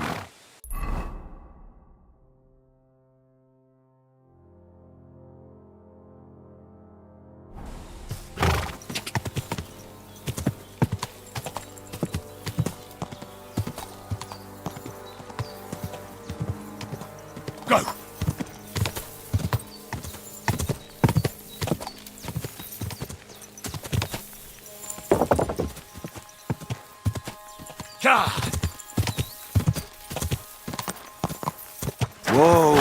Go! Ja! Whoa!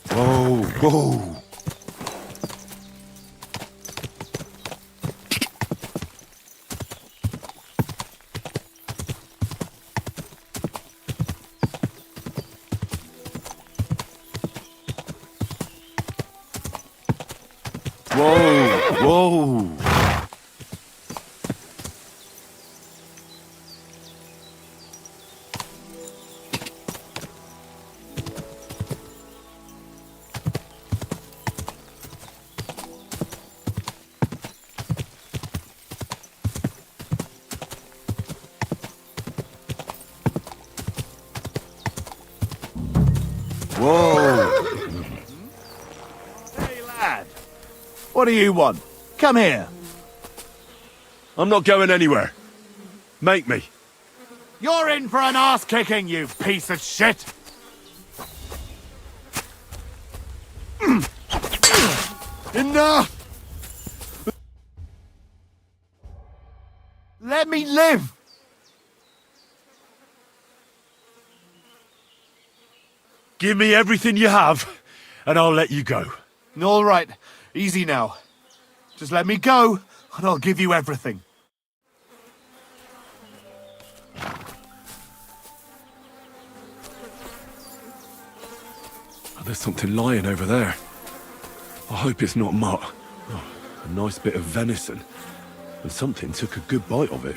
Whoa! Whoa! Whoa! Whoa! Whoa! Hey, lad. What do you want? Come here. I'm not going anywhere. Make me. You're in for an ass-kicking, you piece of shit! Enough! Let me live! Give me everything you have, and I'll let you go. All right, easy now. Just let me go, and I'll give you everything. Oh, there's something lying over there. I hope it's not mutt. Oh, a nice bit of venison. And something took a good bite of it.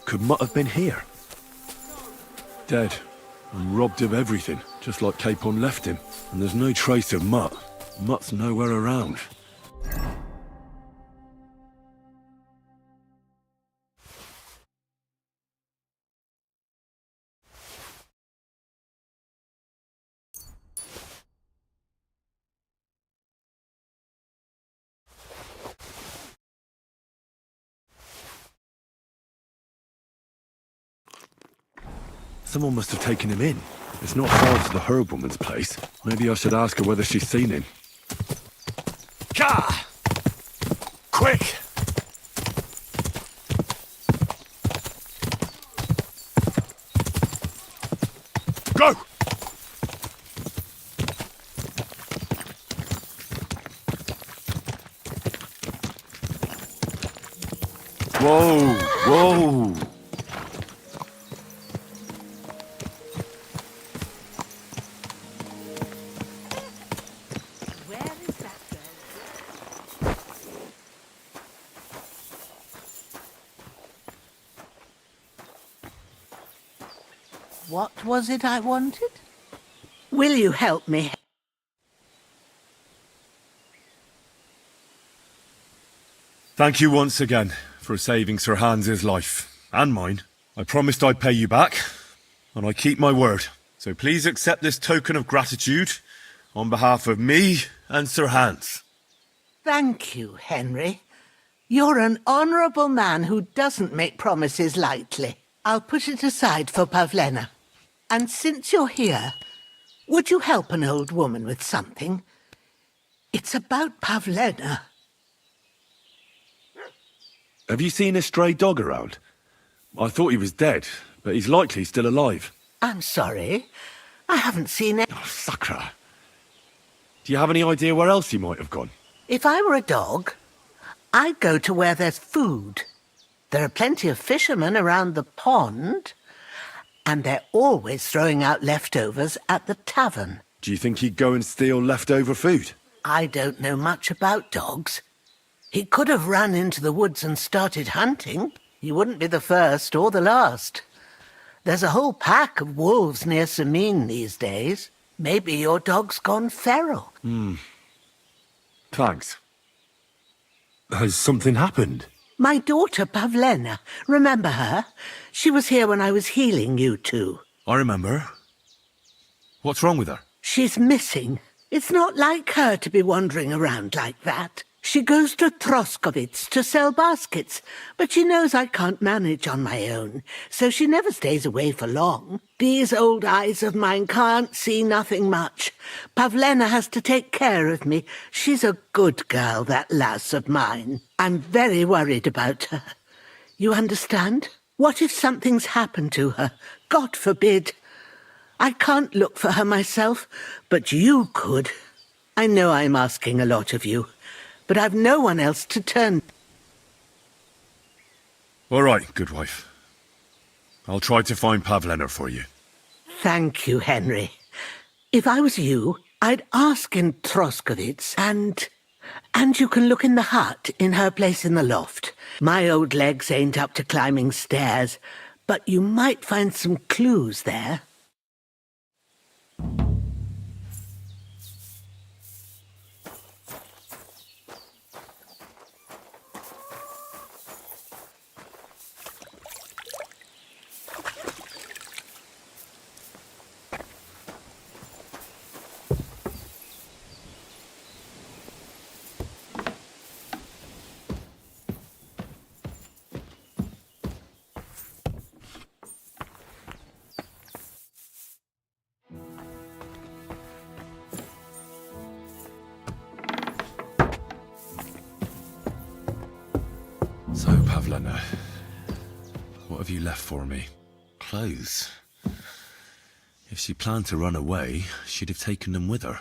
Could Mutt have been here? Dead. And robbed of everything, just like Capon left him. And there's no trace of Mutt. Mutt's nowhere around. Someone must have taken him in. It's not far to the herb woman's place. Maybe I should ask her whether she's seen him. Ka! Quick! Go! Whoa! Whoa! What was it I wanted? Will you help me? Thank you once again for saving Sir Hans's life, and mine. I promised I'd pay you back, and I keep my word. So please accept this token of gratitude on behalf of me and Sir Hans. Thank you, Henry. You're an honourable man who doesn't make promises lightly. I'll put it aside for Pavlena. And since you're here, would you help an old woman with something? It's about Pavlena. Have you seen a stray dog around? I thought he was dead, but he's likely still alive. I'm sorry. I haven't seen it. Oh, Sakra. Do you have any idea where else he might have gone? If I were a dog, I'd go to where there's food. There are plenty of fishermen around the pond, and they're always throwing out leftovers at the tavern. Do you think he'd go and steal leftover food? I don't know much about dogs. He could have run into the woods and started hunting. He wouldn't be the first or the last. There's a whole pack of wolves near Sameen these days. Maybe your dog's gone feral. Thanks. Has something happened? My daughter Pavlena, remember her? She was here when I was healing you two. I remember. What's wrong with her? She's missing. It's not like her to be wandering around like that. She goes to Troskovitz to sell baskets, but she knows I can't manage on my own, so she never stays away for long. These old eyes of mine can't see nothing much. Pavlena has to take care of me. She's a good girl, that lass of mine. I'm very worried about her. You understand? What if something's happened to her? God forbid. I can't look for her myself, but you could. I know I'm asking a lot of you, but I've no one else to turn. All right, good wife. I'll try to find Pavlena for you. Thank you, Henry. If I was you, I'd ask in Troskovitz, and you can look in the hut in her place in the loft. My old legs ain't up to climbing stairs, but you might find some clues there. So, Pavlena, what have you left for me? Clothes. If she planned to run away, she'd have taken them with her.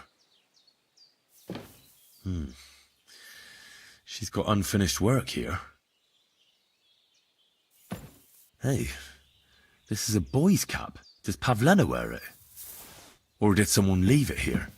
She's got unfinished work here. Hey, this is a boy's cap. Does Pavlena wear it? Or did someone leave it here?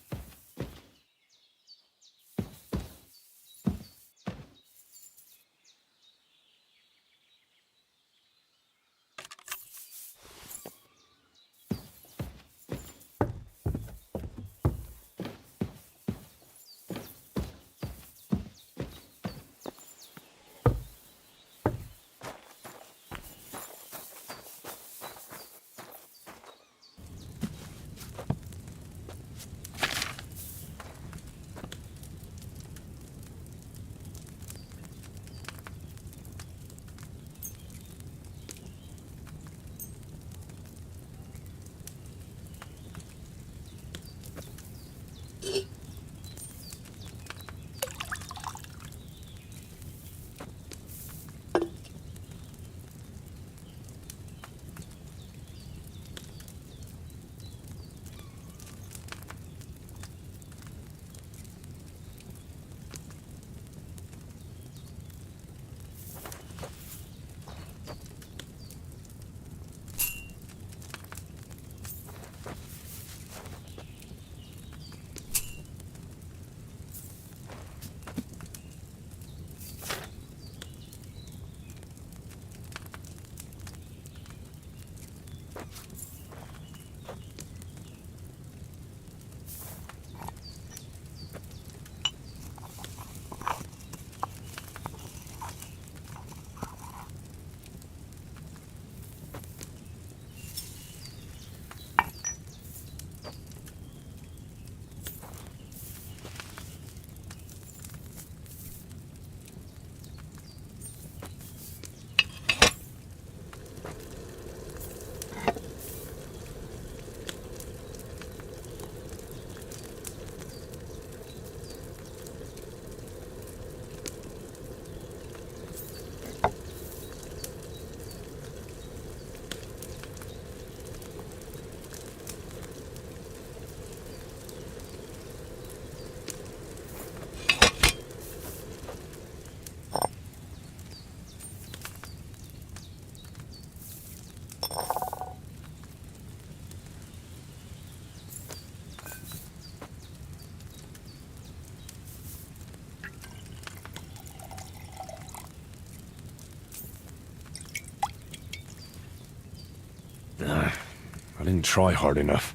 I didn't try hard enough.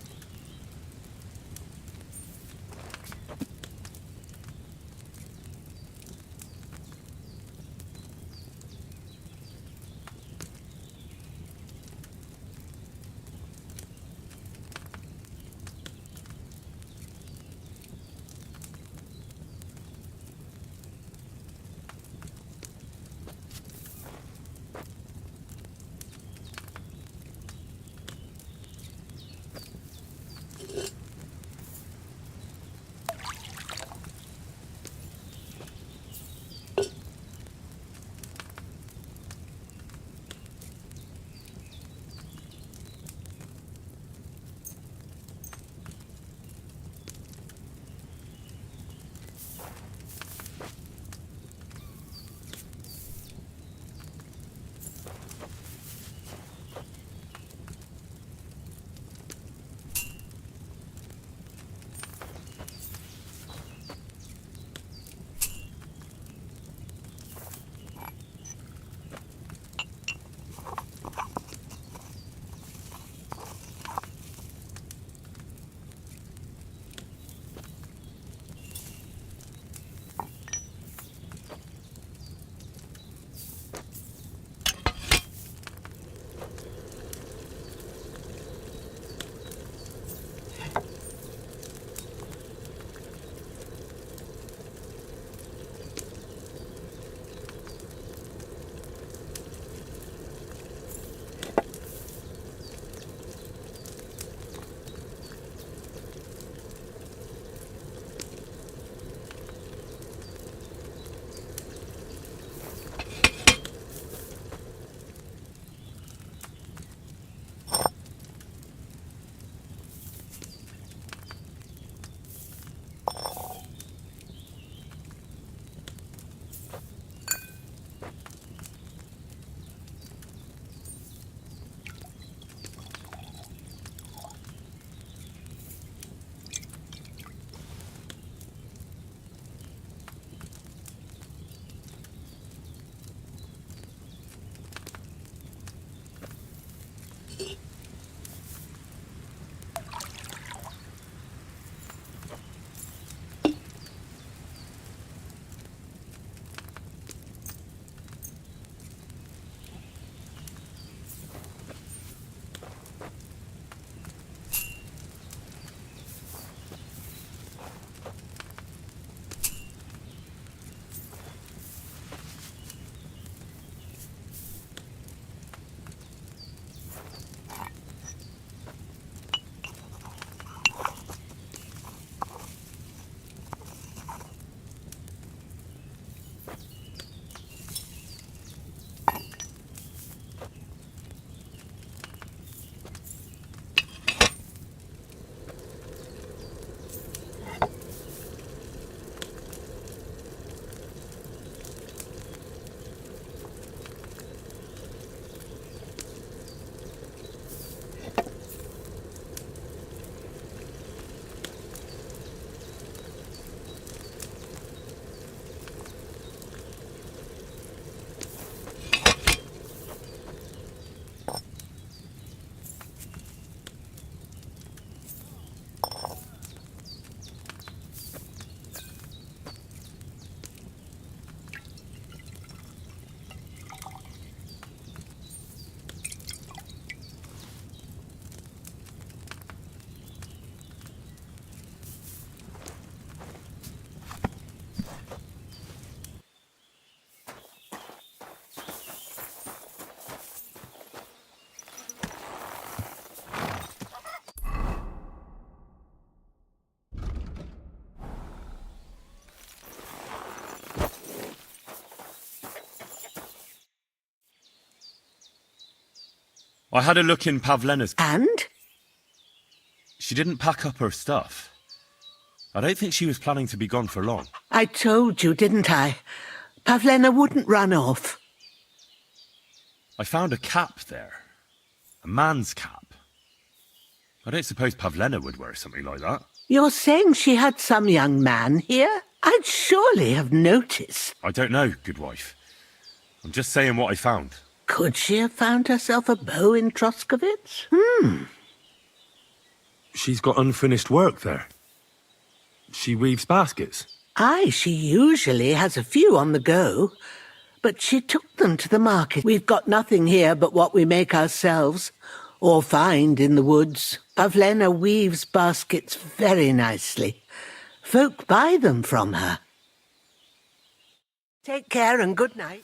I had a look in Pavlena's... And? She didn't pack up her stuff. I don't think she was planning to be gone for long. I told you, didn't I? Pavlena wouldn't run off. I found a cap there. A man's cap. I don't suppose Pavlena would wear something like that. You're saying she had some young man here? I'd surely have noticed. I don't know, good wife. I'm just saying what I found. Could she have found herself a bow in Troskowitz? She's got unfinished work there. She weaves baskets. Aye, she usually has a few on the go, but she took them to the market. We've got nothing here but what we make ourselves, or find in the woods. Pavlena weaves baskets very nicely. Folk buy them from her. Take care and good night.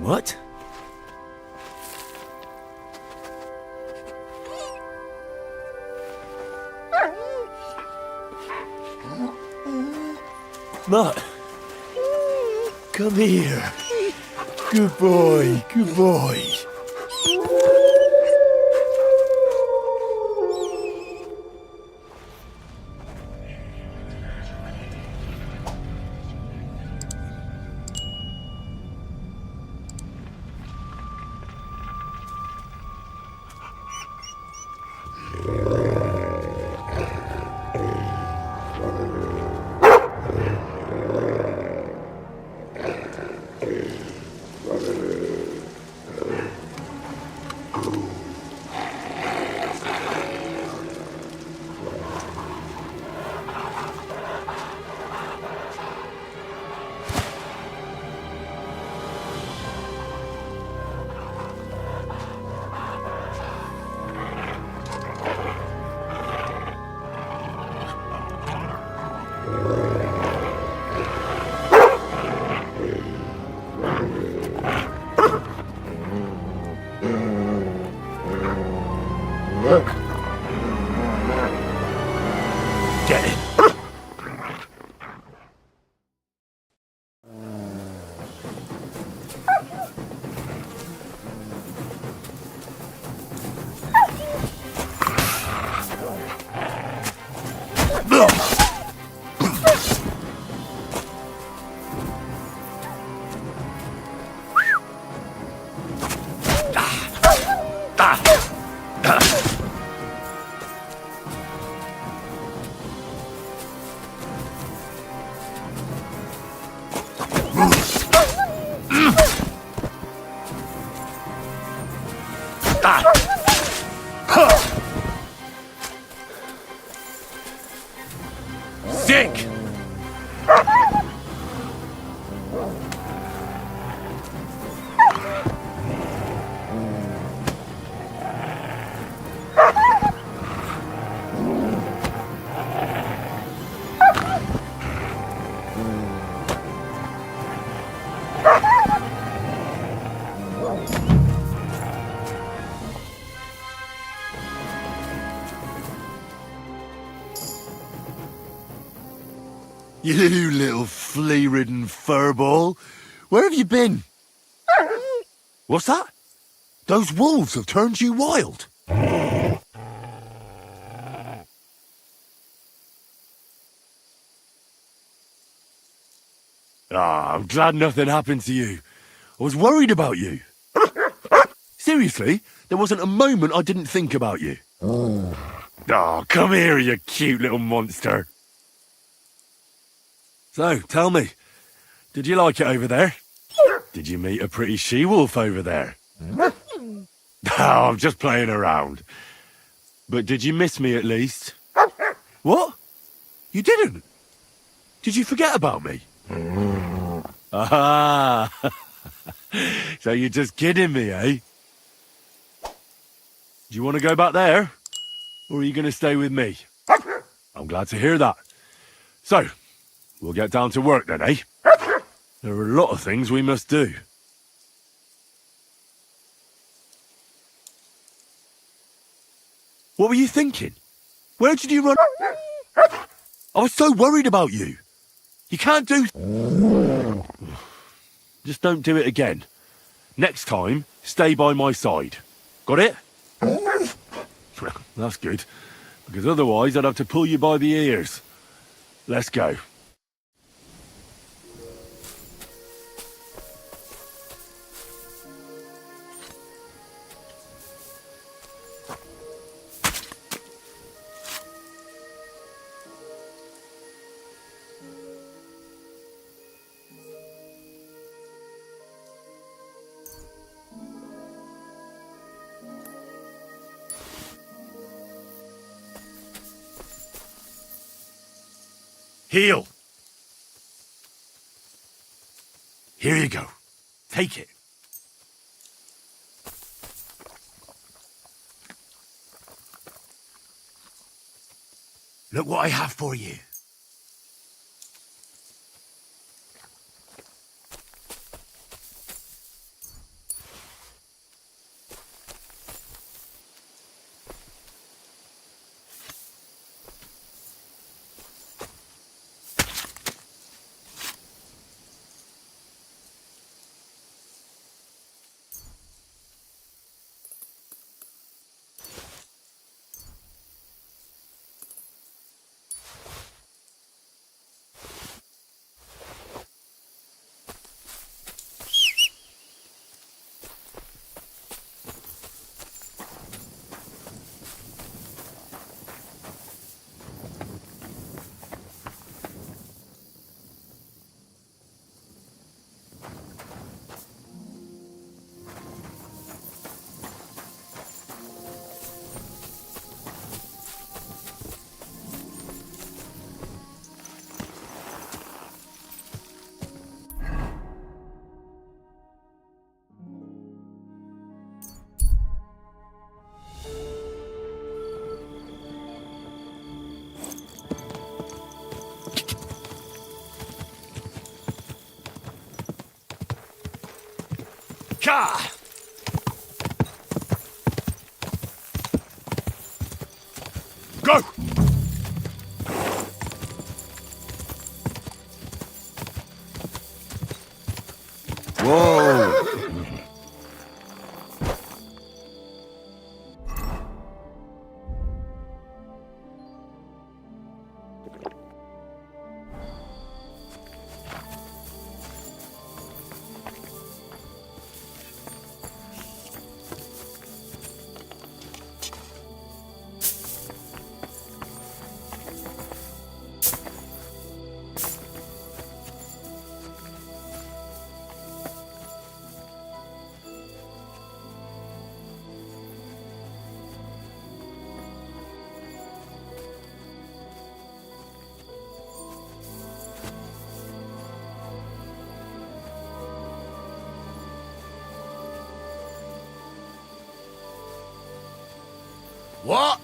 What? Mutt, come here. Good boy, good boy. You little flea-ridden furball. Where have you been? What's that? Those wolves have turned you wild. Ah, I'm glad nothing happened to you. I was worried about you. Seriously, there wasn't a moment I didn't think about you. Oh, come here, you cute little monster. So, tell me, did you like it over there? Did you meet a pretty she-wolf over there? Oh, I'm just playing around. But did you miss me at least? What? You didn't? Did you forget about me? Ah, so you're just kidding me, eh? Do you want to go back there? Or are you going to stay with me? I'm glad to hear that. So, we'll get down to work then, eh? There are a lot of things we must do. What were you thinking? Where did you run? I was so worried about you. You can't do... Just don't do it again. Next time, stay by my side. Got it? That's good. Because otherwise I'd have to pull you by the ears. Let's go. Heal. Here you go. Take it. Look what I have for you. Ka! Go! Whoa! What?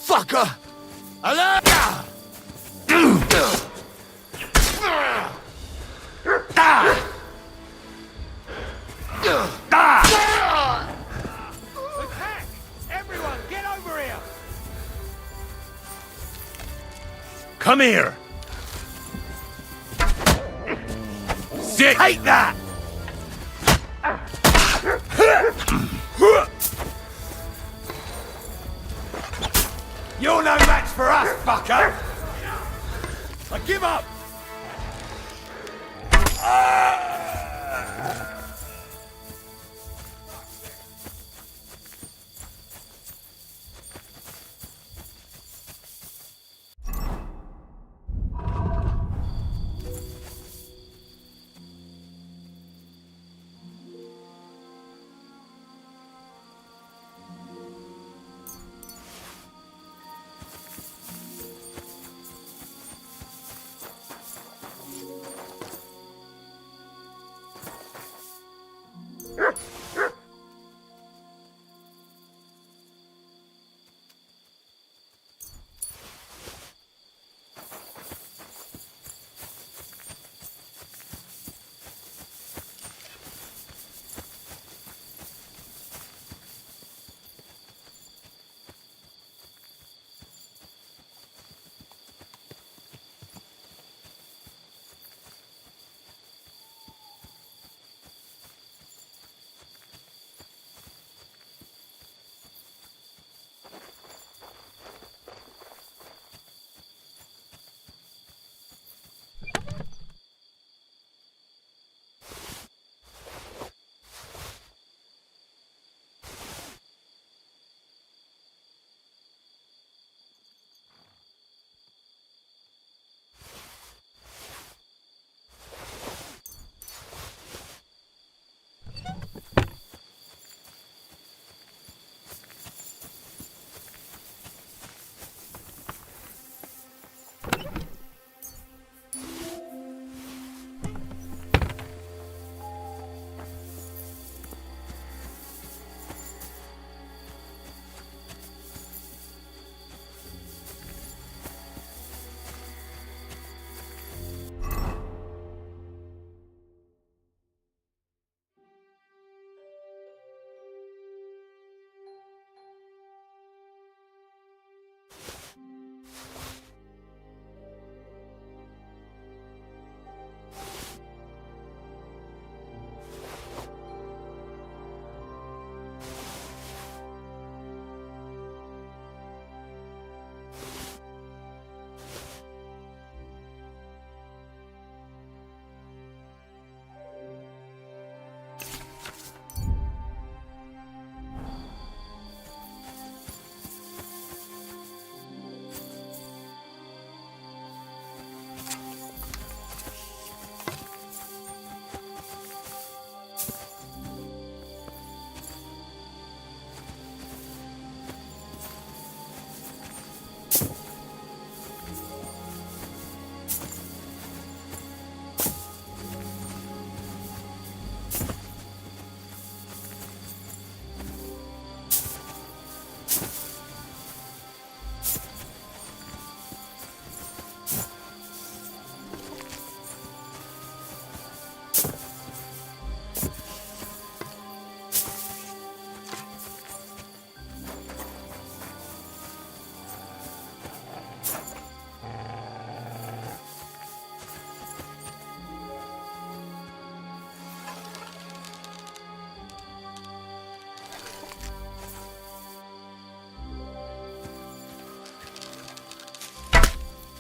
Fucker! Attack! Everyone, get on Come here! Sick! Take that! You're no match for us, fucker! I give up!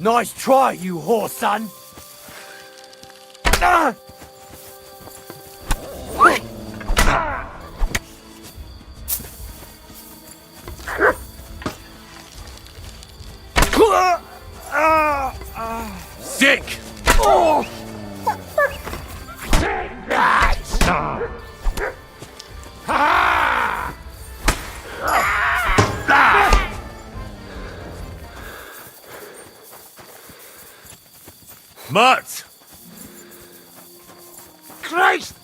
Nice try, you whore son! Ah! Sick! Oh! Mutt! Christ!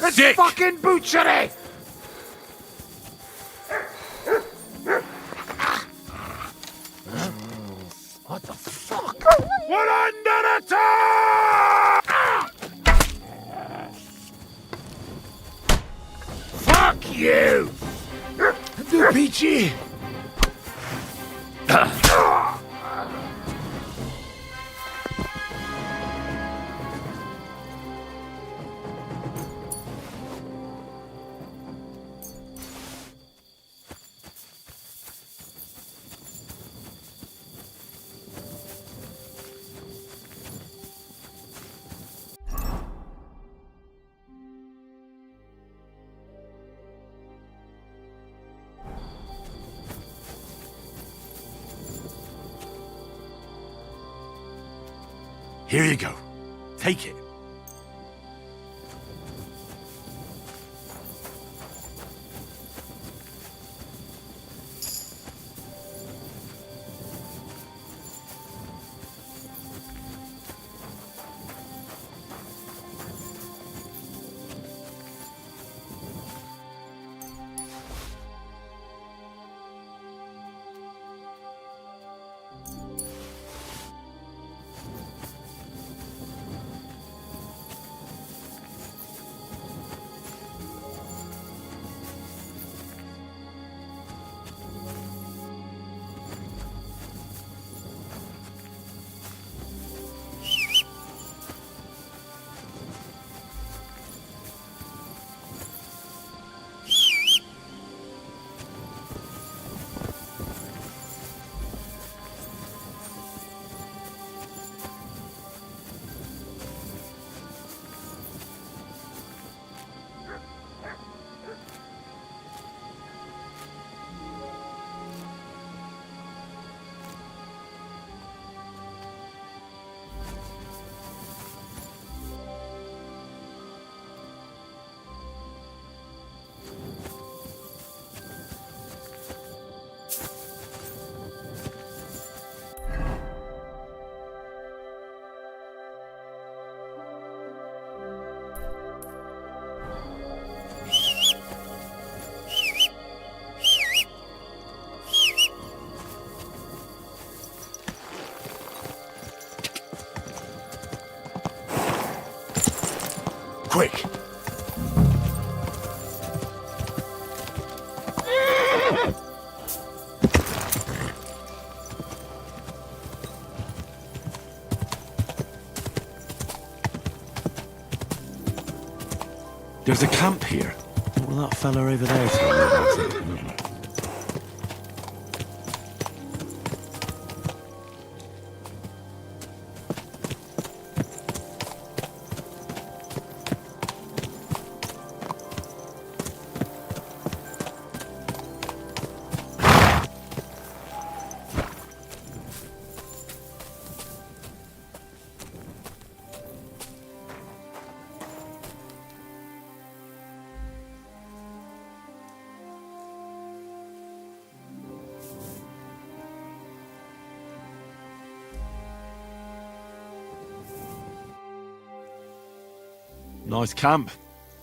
It's Sick! fucking butchery! What the fuck? We're under attack! Fuck you! The peachy! Here you go. Take it. Quick! There's a camp here. What will that fella over there tell me about it? Nice camp.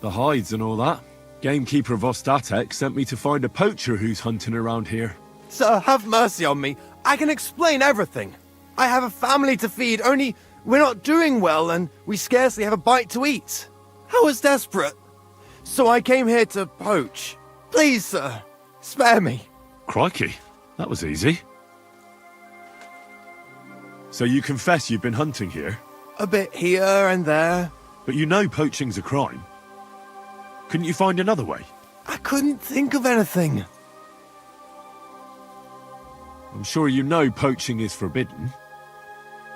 The hides and all that. Gamekeeper Vostatek sent me to find a poacher who's hunting around here. Sir, have mercy on me. I can explain everything. I have a family to feed, only we're not doing well and we scarcely have a bite to eat. I was desperate. So I came here to poach. Please, sir, spare me. Crikey, that was easy. So you confess you've been hunting here? A bit here and there. But you know poaching's a crime. Couldn't you find another way? I couldn't think of anything. I'm sure you know poaching is forbidden.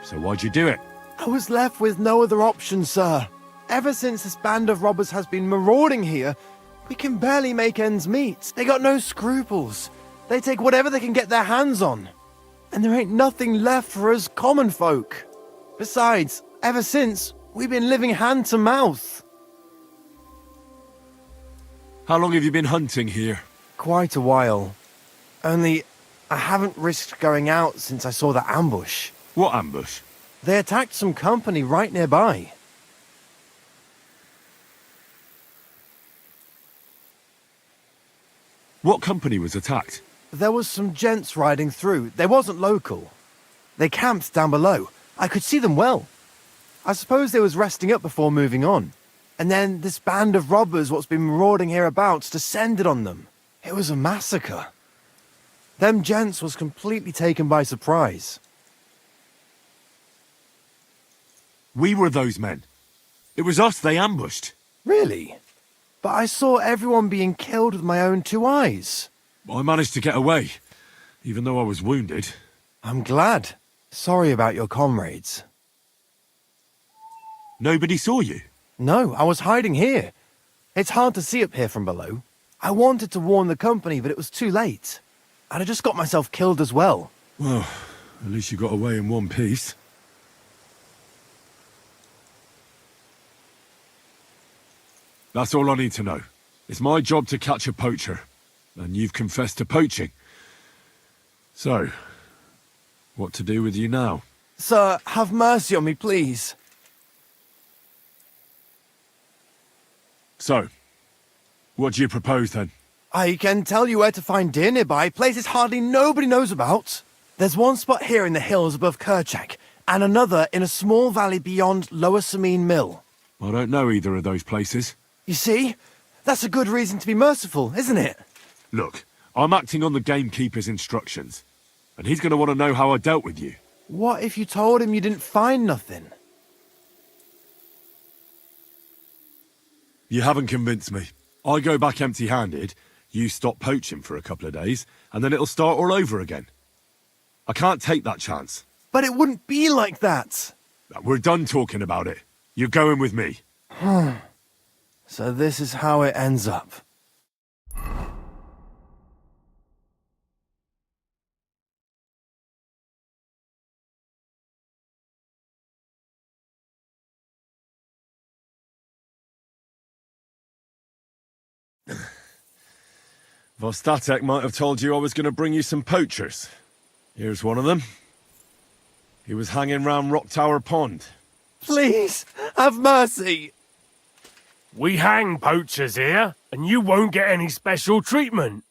So why'd you do it? I was left with no other option, sir. Ever since this band of robbers has been marauding here, we can barely make ends meet. They got no scruples. They take whatever they can get their hands on. And there ain't nothing left for us common folk. Besides, ever since, we've been living hand to mouth. How long have you been hunting here? Quite a while. Only, I haven't risked going out since I saw that ambush. What ambush? They attacked some company right nearby. What company was attacked? There was some gents riding through. They wasn't local. They camped down below. I could see them well. I suppose they was resting up before moving on. And then this band of robbers what's been marauding hereabouts descended on them. It was a massacre. Them gents was completely taken by surprise. We were those men. It was us they ambushed. Really? But I saw everyone being killed with my own two eyes. I managed to get away, even though I was wounded. I'm glad. Sorry about your comrades. Nobody saw you? No, I was hiding here. It's hard to see up here from below. I wanted to warn the company, but it was too late. I'd have just got myself killed as well. Well, at least you got away in one piece. That's all I need to know. It's my job to catch a poacher, and you've confessed to poaching. So, what to do with you now? Sir, have mercy on me, please. So, what do you propose then? I can tell you where to find deer nearby, places hardly nobody knows about. There's one spot here in the hills above Kerchak, and another in a small valley beyond Lower Sameen Mill. I don't know either of those places. You see? That's a good reason to be merciful, isn't it? Look, I'm acting on the gamekeeper's instructions, and he's going to want to know how I dealt with you. What if you told him you didn't find nothing? You haven't convinced me. I go back empty-handed, you stop poaching for a couple of days, and then it'll start all over again. I can't take that chance. But it wouldn't be like that. We're done talking about it. You're going with me. So this is how it ends up. Vostatek might have told you I was going to bring you some poachers. Here's one of them. He was hanging round Rock Tower Pond. Please, have mercy. We hang poachers here, and you won't get any special treatment.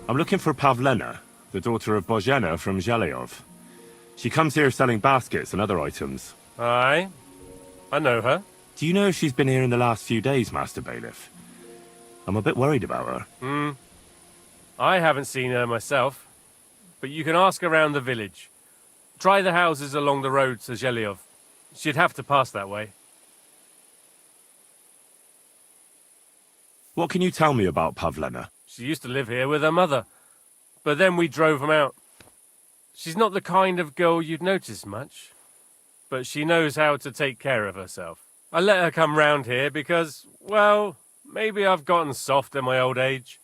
I'm looking for Pavlena, the daughter of Bohemia from Zhelyov. She comes here selling baskets and other items. Aye, I know her. Do you know if she's been here in the last few days, Master Bailiff? I'm a bit worried about her. I haven't seen her myself, but you can ask around the village. Try the houses along the road to Zhelyov. She'd have to pass that way. What can you tell me about Pavlena? She used to live here with her mother, but then we drove them out. She's not the kind of girl you'd notice much, but she knows how to take care of herself. I let her come round here because, well, maybe I've gotten soft in my old age.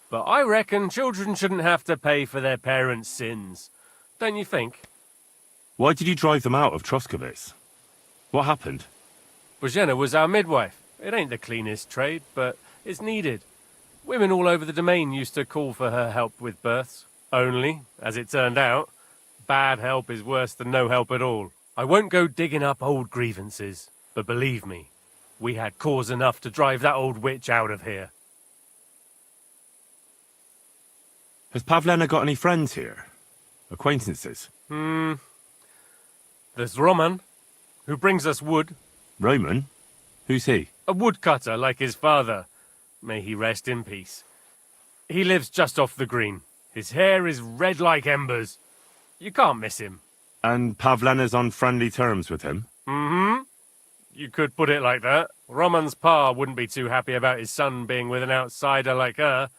But I reckon children shouldn't have to pay for their parents' sins. Don't you think? Why did you drive them out of Troskovitz? What happened? Bohemia was our midwife. It ain't the cleanest trade, but it's needed. Women all over the domain used to call for her help with births. Only, as it turned out, bad help is worse than no help at all. I won't go digging up old grievances, but believe me, we had cause enough to drive that old witch out of here. Has Pavlena got any friends here? Acquaintances? There's Roman, who brings us wood. Roman? Who's he? A woodcutter like his father. May he rest in peace. He lives just off the green. His hair is red like embers. You can't miss him. And Pavlena's on friendly terms with him? You could put it like that. Roman's pa wouldn't be too happy about his son being with an outsider like her.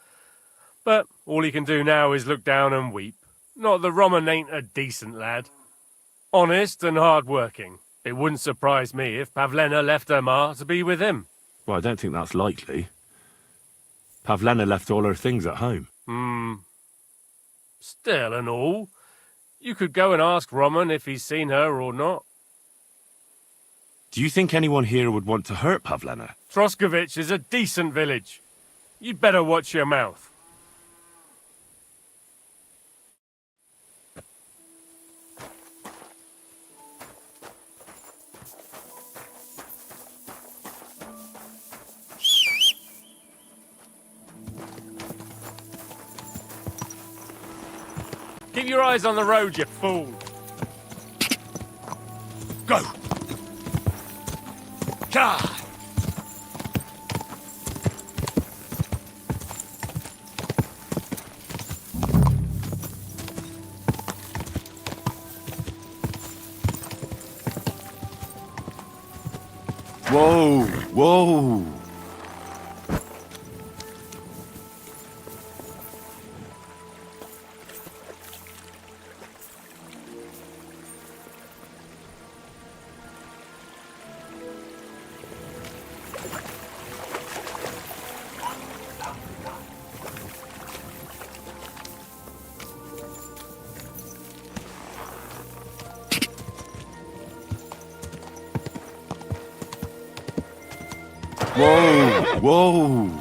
But all he can do now is look down and weep. Not that Roman ain't a decent lad. Honest and hard-working. It wouldn't surprise me if Pavlena left her ma to be with him. Well, I don't think that's likely. Pavlena left all her things at home. Still and all, you could go and ask Roman if he's seen her or not. Do you think anyone here would want to hurt Pavlena? Troskovitz is a decent village. You'd better watch your mouth. Keep your eyes on the road, you fool. Go! Ka! Whoa, whoa. Whoa, whoa.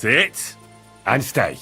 Sit and stay.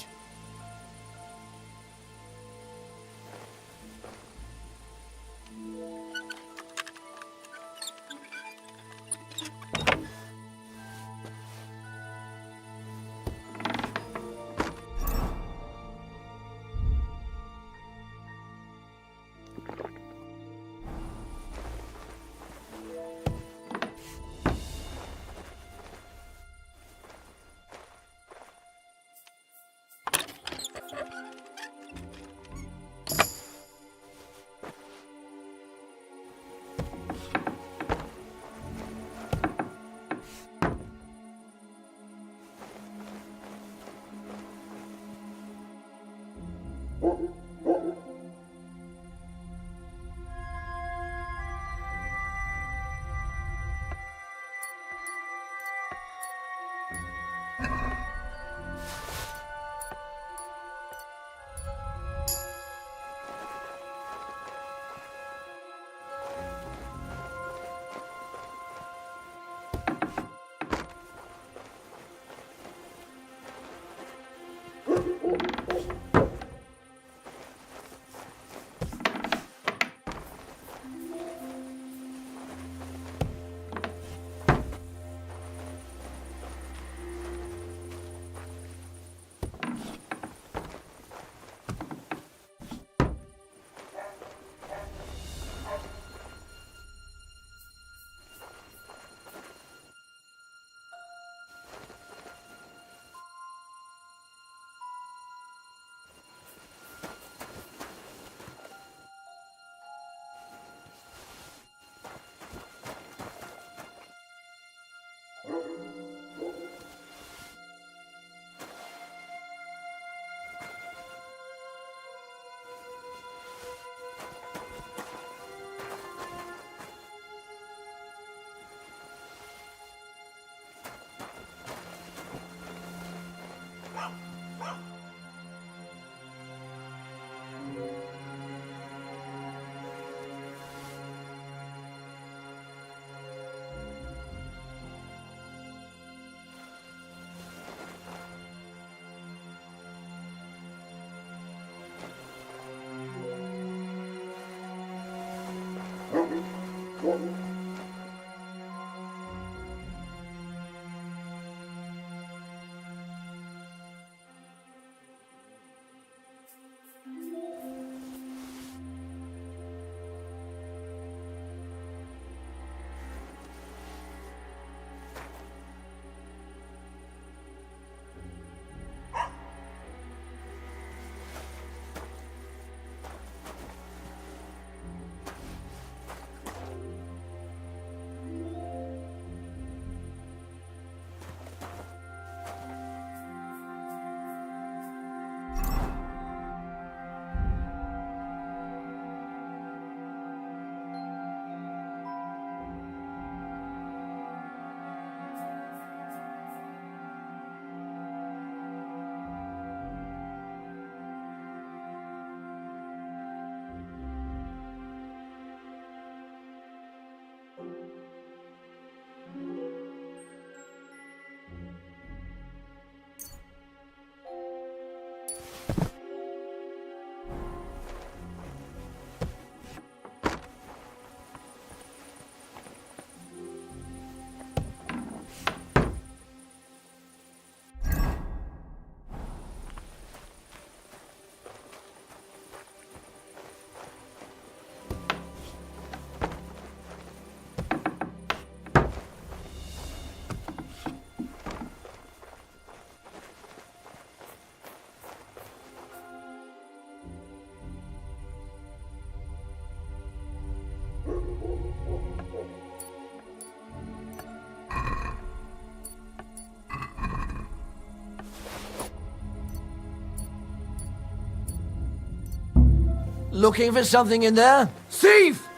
Looking for something in there? Thief!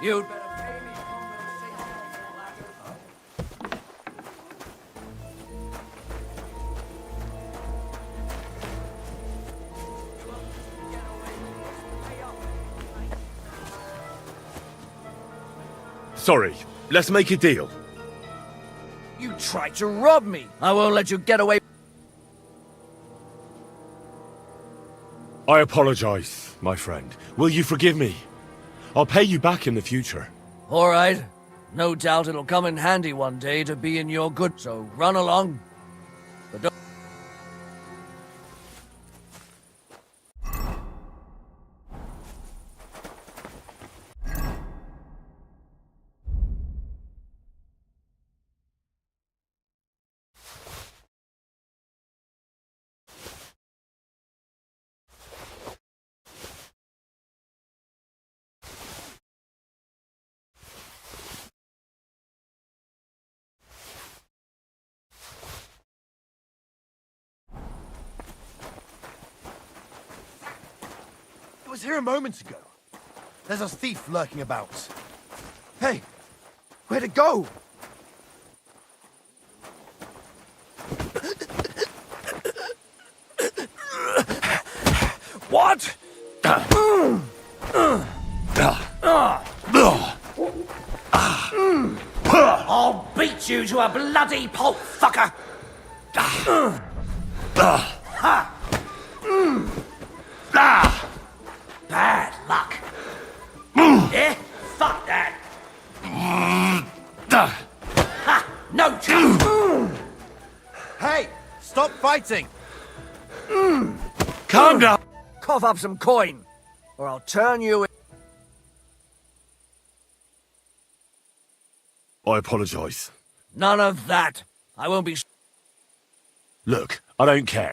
You'd better pay me Sorry, let's make a deal. You tried to rob me. I won't let you get away. I apologize, my friend. Will you forgive me? I'll pay you back in the future. All right. No doubt it'll come in handy one day to be in your good. So run along. But don't... I was here a moment ago. There's a thief lurking about. Hey, where'd it go? What? I'll beat you to a bloody pulp, fucker! Bad luck. Yeah? Fuck that. Ha! No chance. Hey, stop fighting! Calm down! Cough up some coin, or I'll turn you in. I apologize. None of that. I won't be... Look, I don't care.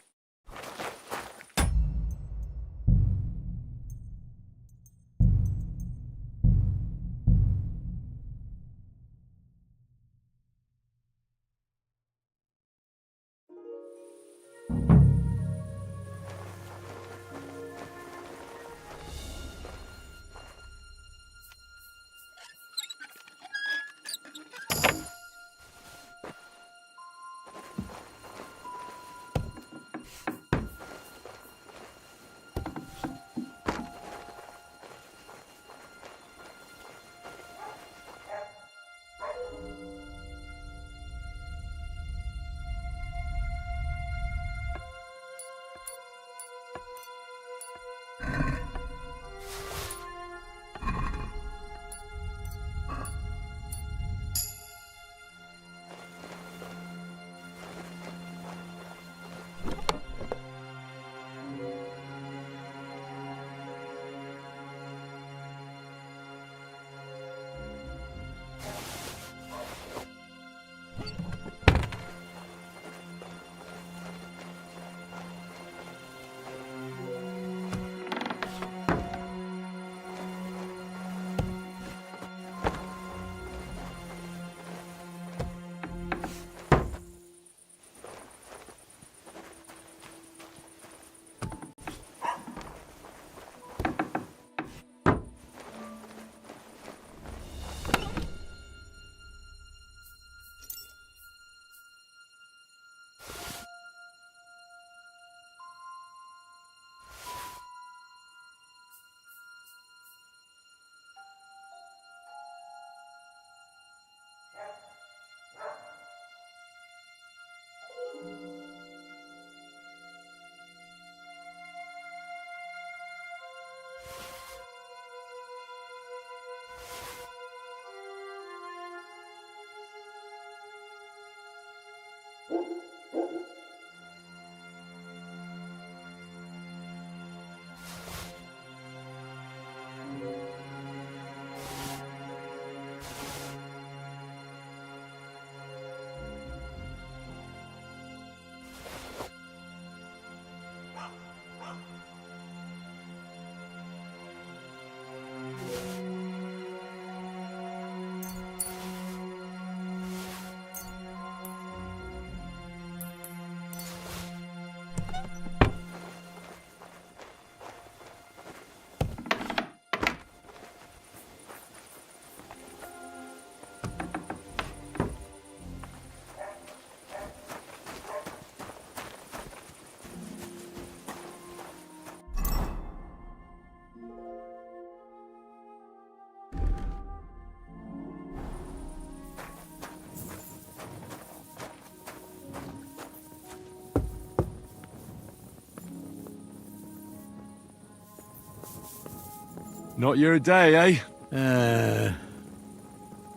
Not your day, eh?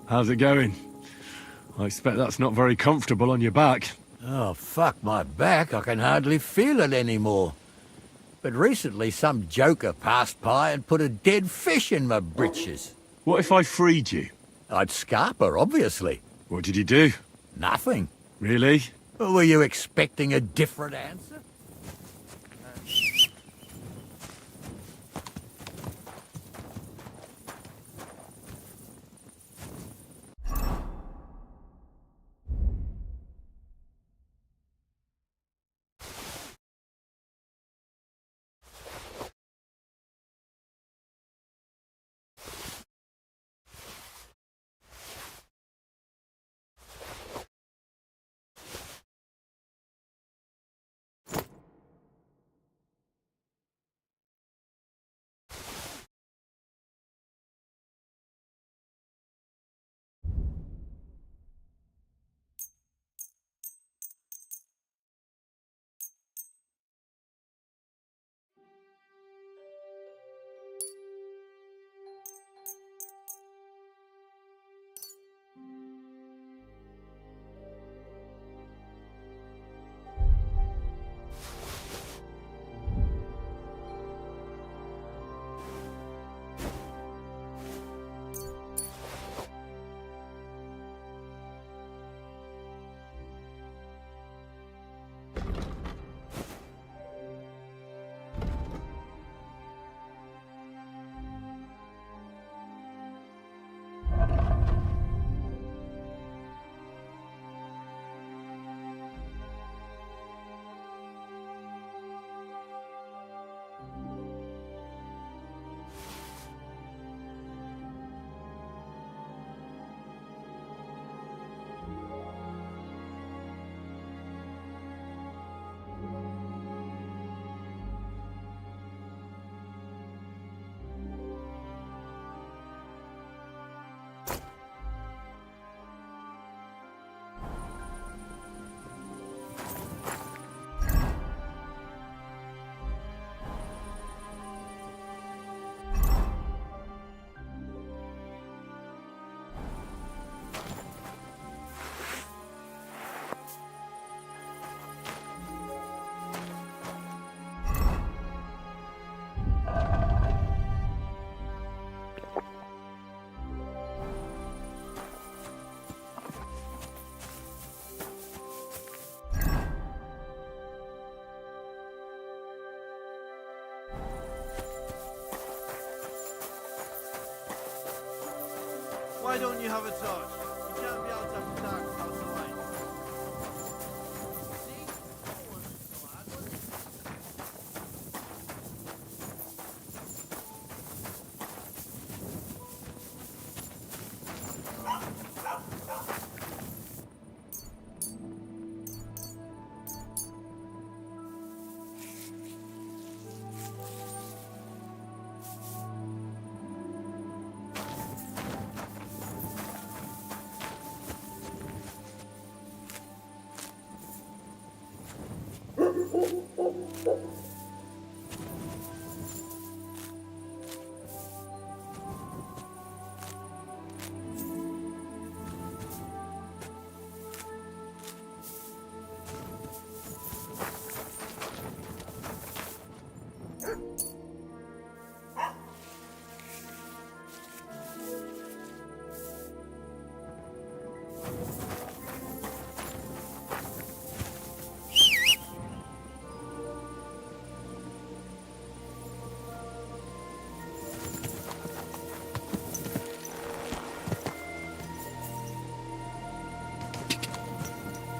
How's it going? I expect that's not very comfortable on your back. Oh, fuck my back. I can hardly feel it anymore. But recently some joker passed by and put a dead fish in my britches. What if I freed you? I'd scarp her, obviously. What did you do? Nothing. Really? Were you expecting a different answer? Why don't you have a torch? You can't be out after dark without a light.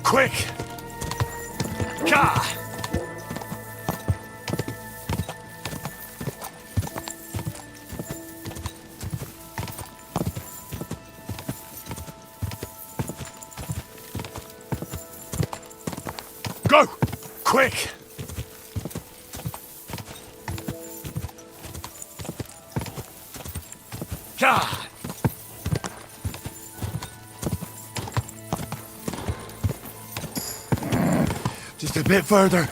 Quick! Gah! Go! Quick! Gah! Just a bit further.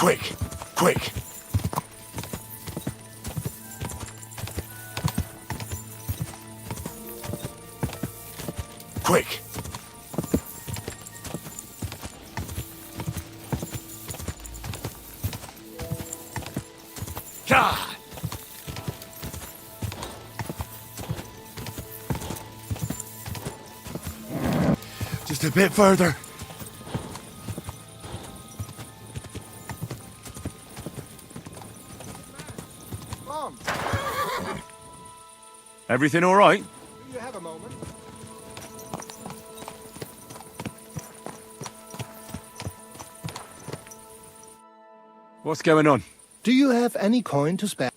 Quick, quick. Quick. God! Just a bit further. Everything all right? Do you have a moment? What's going on? Do you have any coin to spare?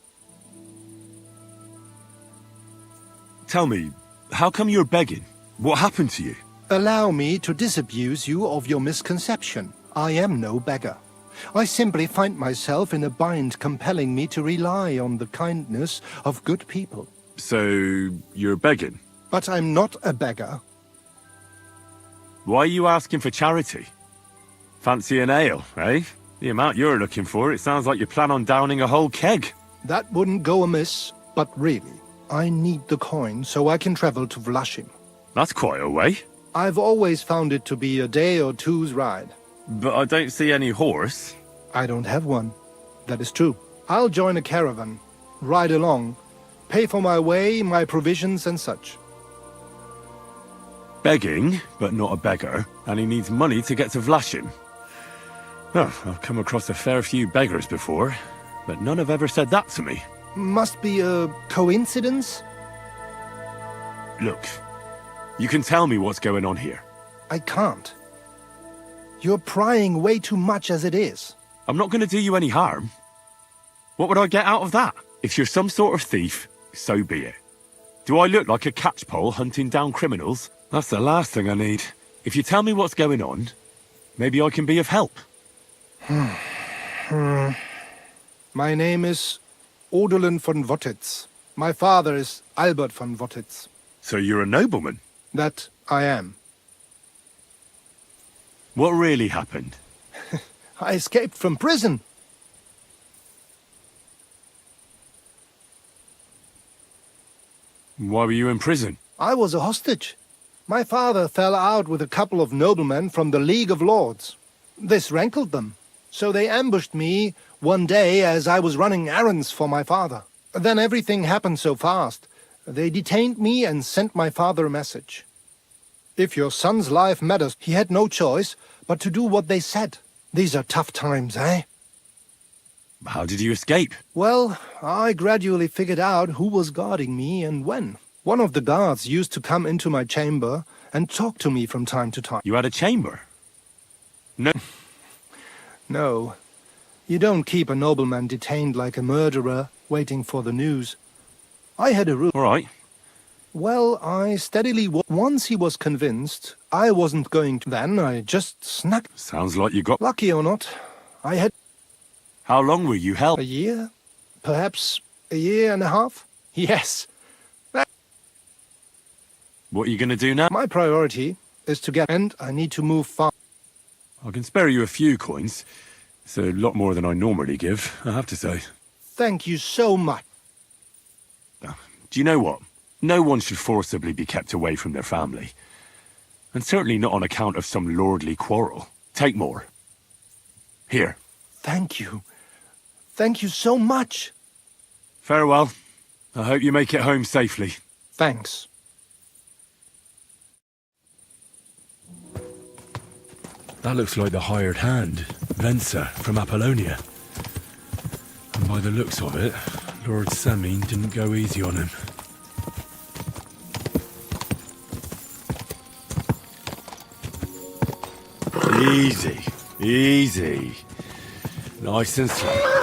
Tell me, how come you're begging? What happened to you? Allow me to disabuse you of your misconception. I am no beggar. I simply find myself in a bind compelling me to rely on the kindness of good people. So, you're begging? But I'm not a beggar. Why are you asking for charity? Fancy an ale, eh? The amount you're looking for, it sounds like you plan on downing a whole keg. That wouldn't go amiss, but really, I need the coin so I can travel to Vlashim. That's quite a way. I've always found it to be a day or two's ride. But I don't see any horse. I don't have one. That is true. I'll join a caravan, ride along, pay for my way, my provisions and such. Begging, but not a beggar, and he needs money to get to Vlashim. Oh, I've come across a fair few beggars before, but none have ever said that to me. Must be a coincidence? Look, you can tell me what's going on here. I can't. You're prying way too much as it is. I'm not going to do you any harm. What would I get out of that? If you're some sort of thief, so be it. Do I look like a catchpole hunting down criminals? That's the last thing I need. If you tell me what's going on, maybe I can be of help. My name is Odolin von Wottitz. My father is Albert von Wottitz. So you're a nobleman? That I am. What really happened? I escaped from prison. Why were you in prison? I was a hostage. My father fell out with a couple of noblemen from the League of Lords. This rankled them, so they ambushed me one day as I was running errands for my father. Then everything happened so fast. They detained me and sent my father a message. If your son's life matters, he had no choice but to do what they said. These are tough times, eh? How did you escape? Well, I gradually figured out who was guarding me and when. One of the guards used to come into my chamber and talk to me from time to time. You had a chamber? No. No. You don't keep a nobleman detained like a murderer, waiting for the news. I had a rule. All right. Well, I steadily... Once he was convinced I wasn't going to... Then I just snuck... Sounds like you got... Lucky or not, I had... How long were you held? A year? Perhaps a year and a half? Yes. What are you going to do now? My priority is to get... And I need to move far. I can spare you a few coins. It's a lot more than I normally give, I have to say. Thank you so much. Do you know what? No one should forcibly be kept away from their family. And certainly not on account of some lordly quarrel. Take more. Here. Thank you. Thank you so much. Farewell. I hope you make it home safely. Thanks. That looks like the hired hand, Venser from Apollonia. And by the looks of it, Lord Samin didn't go easy on him. Easy. Easy. Nice and slow.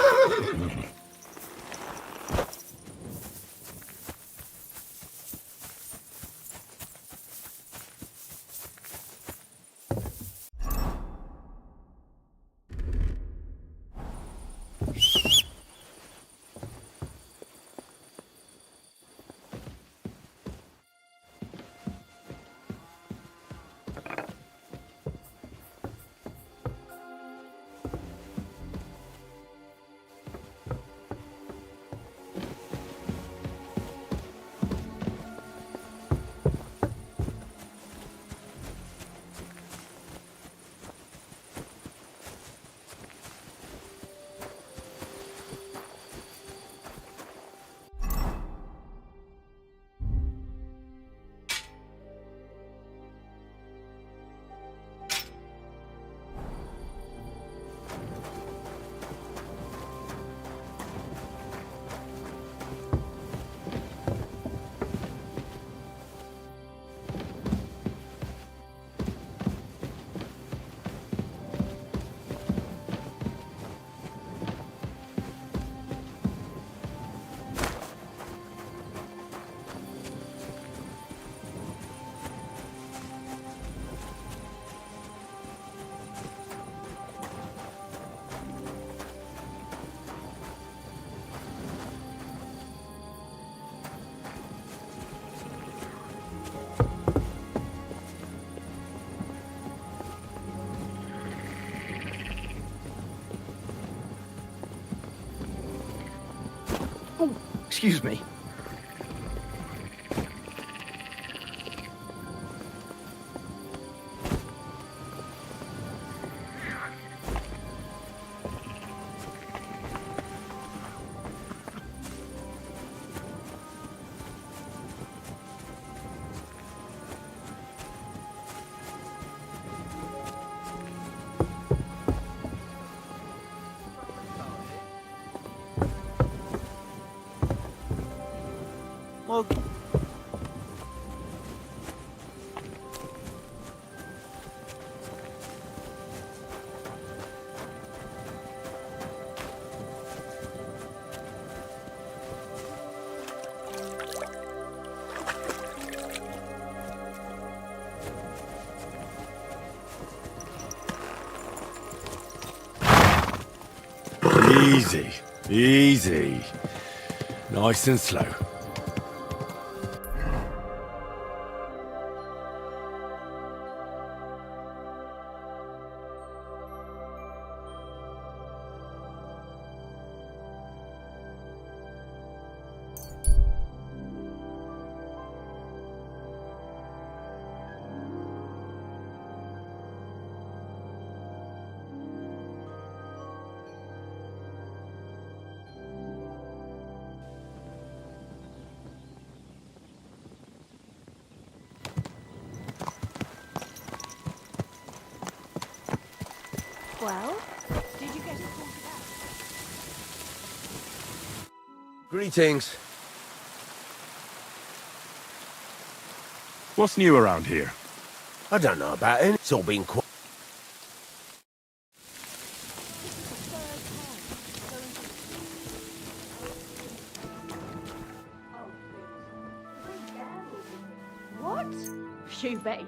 Excuse me. Well, Easy, easy. Nice and slow. Well, did you get it sorted out? Greetings. What's new around here? I don't know about it. It's all been quiet. What? You bet.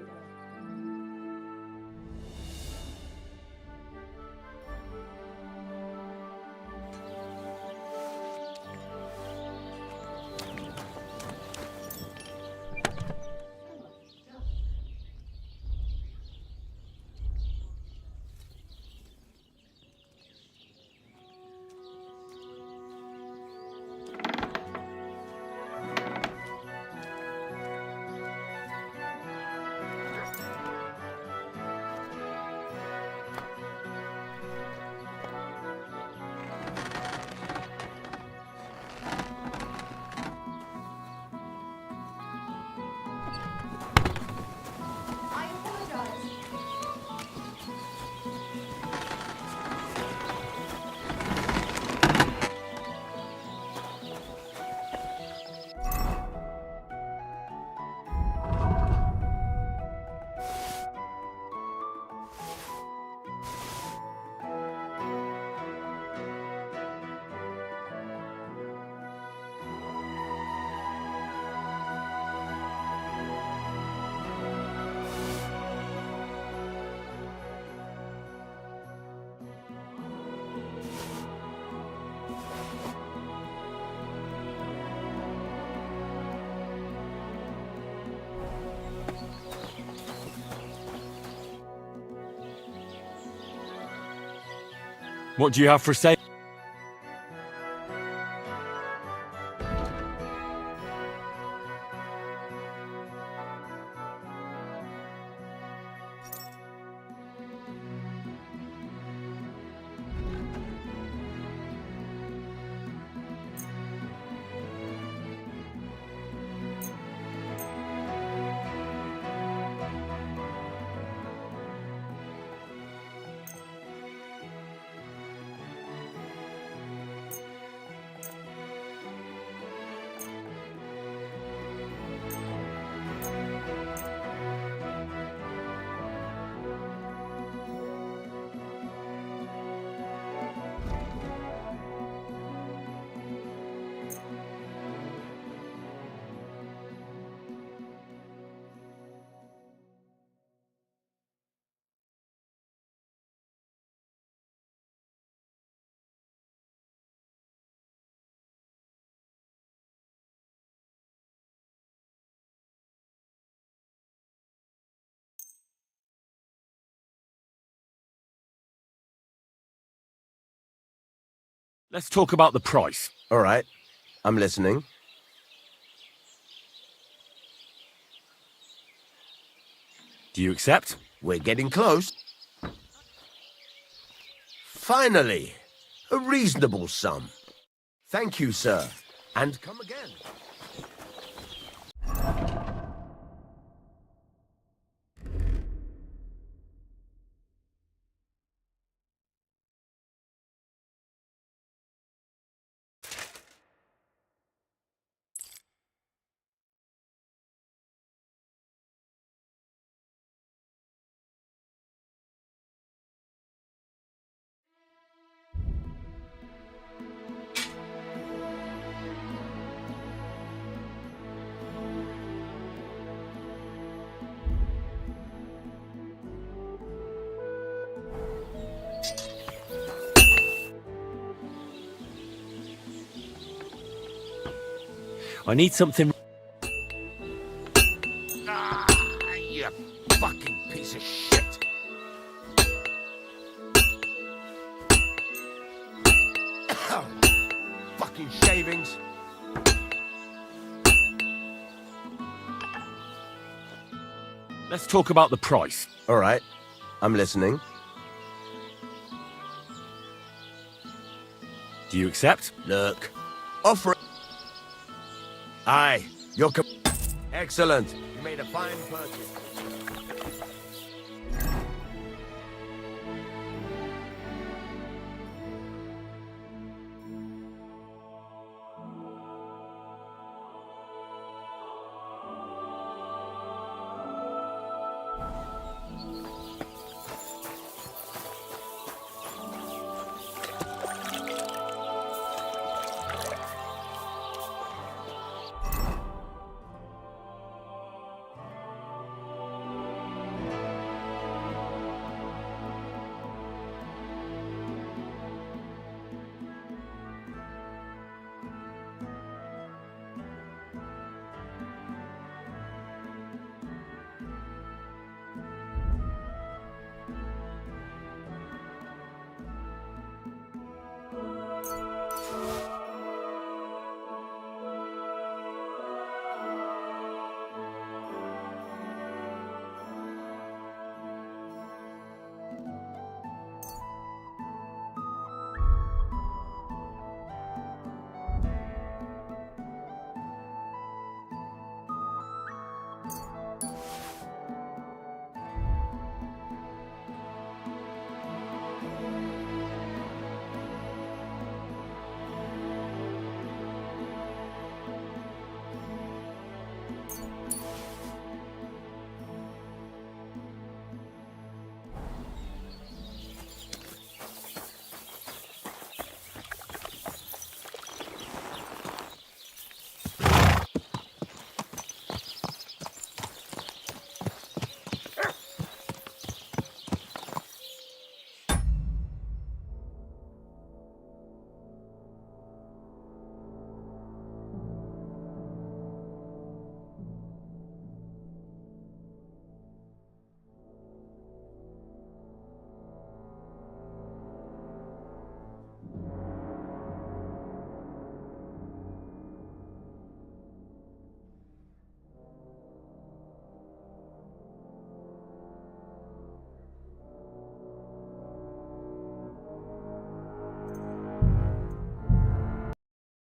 What do you have for sale? Let's talk about the price. All right. I'm listening. Do you accept? We're getting close. Finally, a reasonable sum. Thank you, sir. And come again. I need something... Ah, you fucking piece of shit. Fucking shavings. Let's talk about the price. All right, I'm listening. Do you accept? Look, offer... Aye, you're... Excellent. You made a fine purchase.